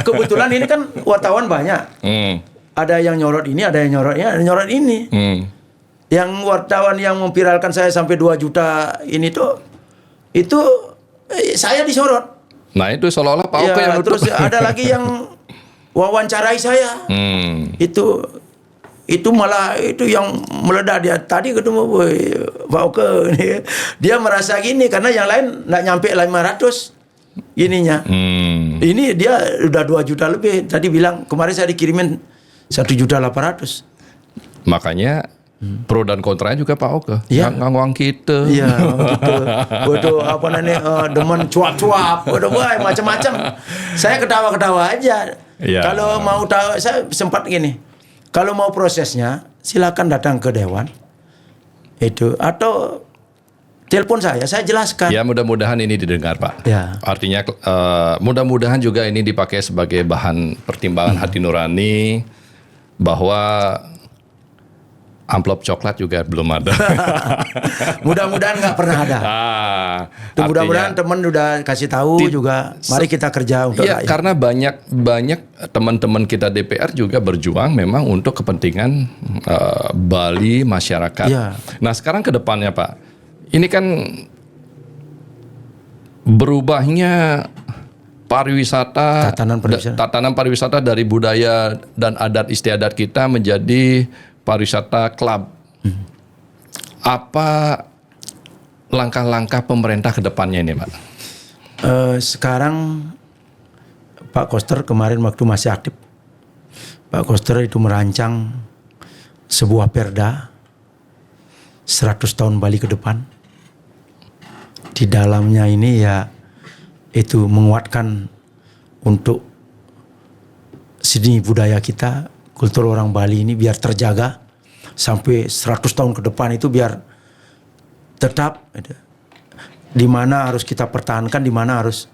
Kebetulan ini kan wartawan banyak. Ada yang nyorot ini, ada yang nyorot ini. Yang wartawan yang memviralkan saya sampai 2 juta ini itu saya disorot.
Nah, itu seolah-olah Pak Oko yang
terus ada lagi yang wawancarai saya. Itu malah itu yang meledak dia tadi ketemu Pak Oke dia merasa gini karena yang lain nggak nyampe 500 ininya. Ini dia udah 2 juta lebih. Tadi bilang kemarin saya dikirimin 1.800.000.
Makanya pro dan kontra juga Pak Oke. Ngangwang kita.
Iya, gitu. Waduh, apa namanya demen cuap-cuap, waduh, macam-macam. Saya ketawa-ketawa aja. Kalau mau tahu, saya sempat gini. Kalau mau prosesnya, silakan datang ke Dewan. Itu atau telepon saya jelaskan.
Ya, mudah-mudahan ini didengar, Pak.
Ya.
Artinya mudah-mudahan juga ini dipakai sebagai bahan pertimbangan hati nurani bahwa amplop coklat juga belum ada.
Mudah-mudahan nggak pernah ada. Mudah-mudahan teman udah kasih tahu juga. Mari kita kerja untuk rakyat.
Karena banyak teman-teman kita DPR juga berjuang memang untuk kepentingan Bali masyarakat.
Ya.
Nah sekarang ke depannya Pak, ini kan berubahnya pariwisata, tatanan pariwisata dari budaya dan adat istiadat kita menjadi pariwisata klub. Apa langkah-langkah pemerintah ke depannya ini, Pak?
Sekarang Pak Koster kemarin waktu masih aktif, Pak Koster itu merancang sebuah perda 100 tahun Bali ke depan. Di dalamnya ini ya itu menguatkan untuk seni budaya kita, kultur orang Bali ini biar terjaga sampai 100 tahun ke depan itu biar tetap di mana harus kita pertahankan, di mana harus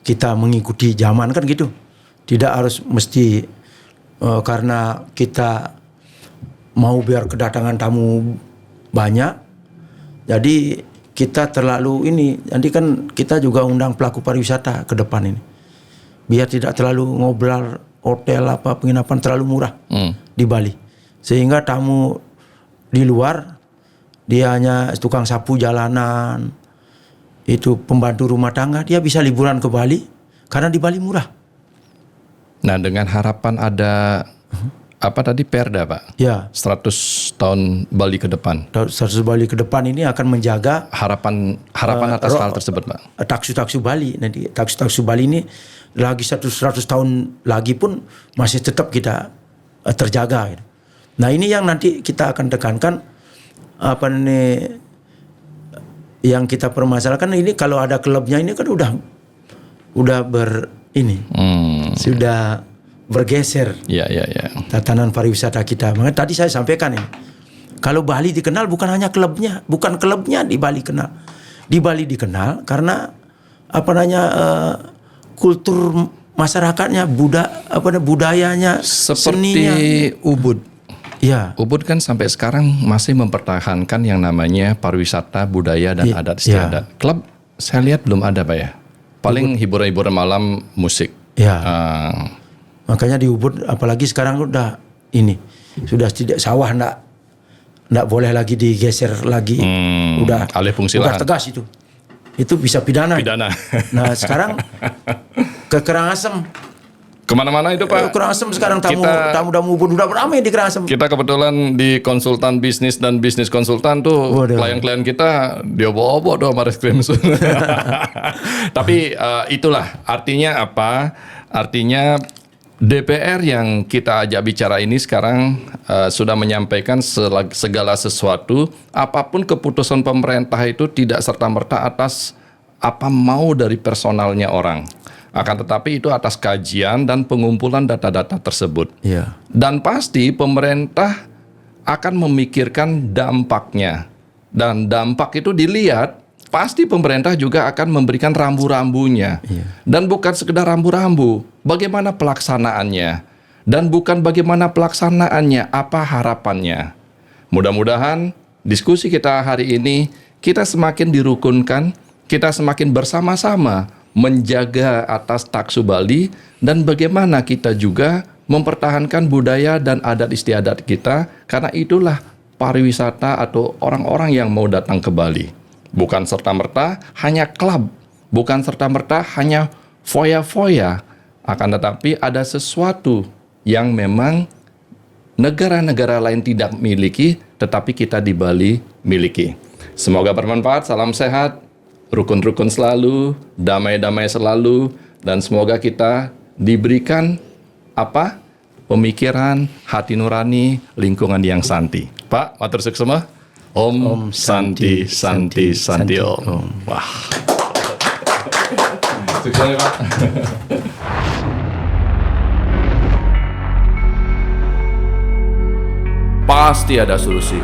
kita mengikuti zaman kan gitu. Tidak harus mesti karena kita mau biar kedatangan tamu banyak, jadi kita terlalu ini. Nanti kan kita juga undang pelaku pariwisata ke depan ini, biar tidak terlalu ngobrol hotel apa penginapan terlalu murah di Bali, sehingga tamu di luar dia hanya tukang sapu jalanan, itu pembantu rumah tangga, dia bisa liburan ke Bali karena di Bali murah.
Nah, dengan harapan ada apa tadi perda, Pak?
Ya,
100 tahun Bali ke depan.
100 Bali ke depan ini akan menjaga
Harapan atas hal tersebut, Pak.
taksu Bali. Nanti taksu Bali ini lagi 100 tahun lagi pun masih tetap kita terjaga. Nah, ini yang nanti kita akan tekankan, apa nih yang kita permasalahkan ini, kalau ada klubnya ini kan udah sudah bergeser
Ya.
tatanan pariwisata kita. Makanya tadi saya sampaikan ini, kalau Bali dikenal bukan hanya klubnya, bukan klubnya di Bali kenal. Di Bali dikenal karena kultur masyarakatnya, budayanya,
Seperti
seninya.
Ubud.
Ya,
Ubud kan sampai sekarang masih mempertahankan yang namanya pariwisata, budaya, dan adat istiadat. Klub saya lihat belum ada, Pak ya. Paling hiburan-hiburan malam, musik.
ya. Makanya di Ubud, apalagi sekarang sudah tidak sawah, ndak boleh lagi digeser lagi. Udah
alih fungsi
udah
lahan.
tegas itu bisa pidana. Nah, sekarang ke Karangasem.
Kemana-mana itu, Pak.
Karangasem sekarang tamu Ubud udah ramai di Karangasem.
Kita kebetulan di konsultan bisnis dan bisnis konsultan tuh, klien-klien kita dia bawa tuh sama reskrim. Tapi itulah artinya apa? Artinya DPR yang kita ajak bicara ini sekarang sudah menyampaikan segala sesuatu, apapun keputusan pemerintah itu tidak serta-merta atas apa mau dari personalnya orang. Akan tetapi itu atas kajian dan pengumpulan data-data tersebut.
Iya.
Dan pasti pemerintah akan memikirkan dampaknya. Dan dampak itu dilihat, pasti pemerintah juga akan memberikan rambu-rambunya.
Iya.
Dan bukan sekedar rambu-rambu, bagaimana pelaksanaannya. Dan bukan bagaimana pelaksanaannya, apa harapannya. Mudah-mudahan diskusi kita hari ini, kita semakin dirukunkan, kita semakin bersama-sama menjaga atas taksu Bali, dan bagaimana kita juga mempertahankan budaya dan adat istiadat kita, karena itulah pariwisata atau orang-orang yang mau datang ke Bali. Bukan serta-merta hanya klub, bukan serta-merta hanya foya-foya, akan tetapi ada sesuatu yang memang negara-negara lain tidak miliki, tetapi kita di Bali miliki. Semoga bermanfaat, salam sehat, rukun-rukun selalu, damai-damai selalu, dan semoga kita diberikan pemikiran, hati nurani, lingkungan yang santi. Pak, matur suksema. Om Santi Santi Santi Om. Wah. Sukses ya, Pak.
Pasti ada solusi.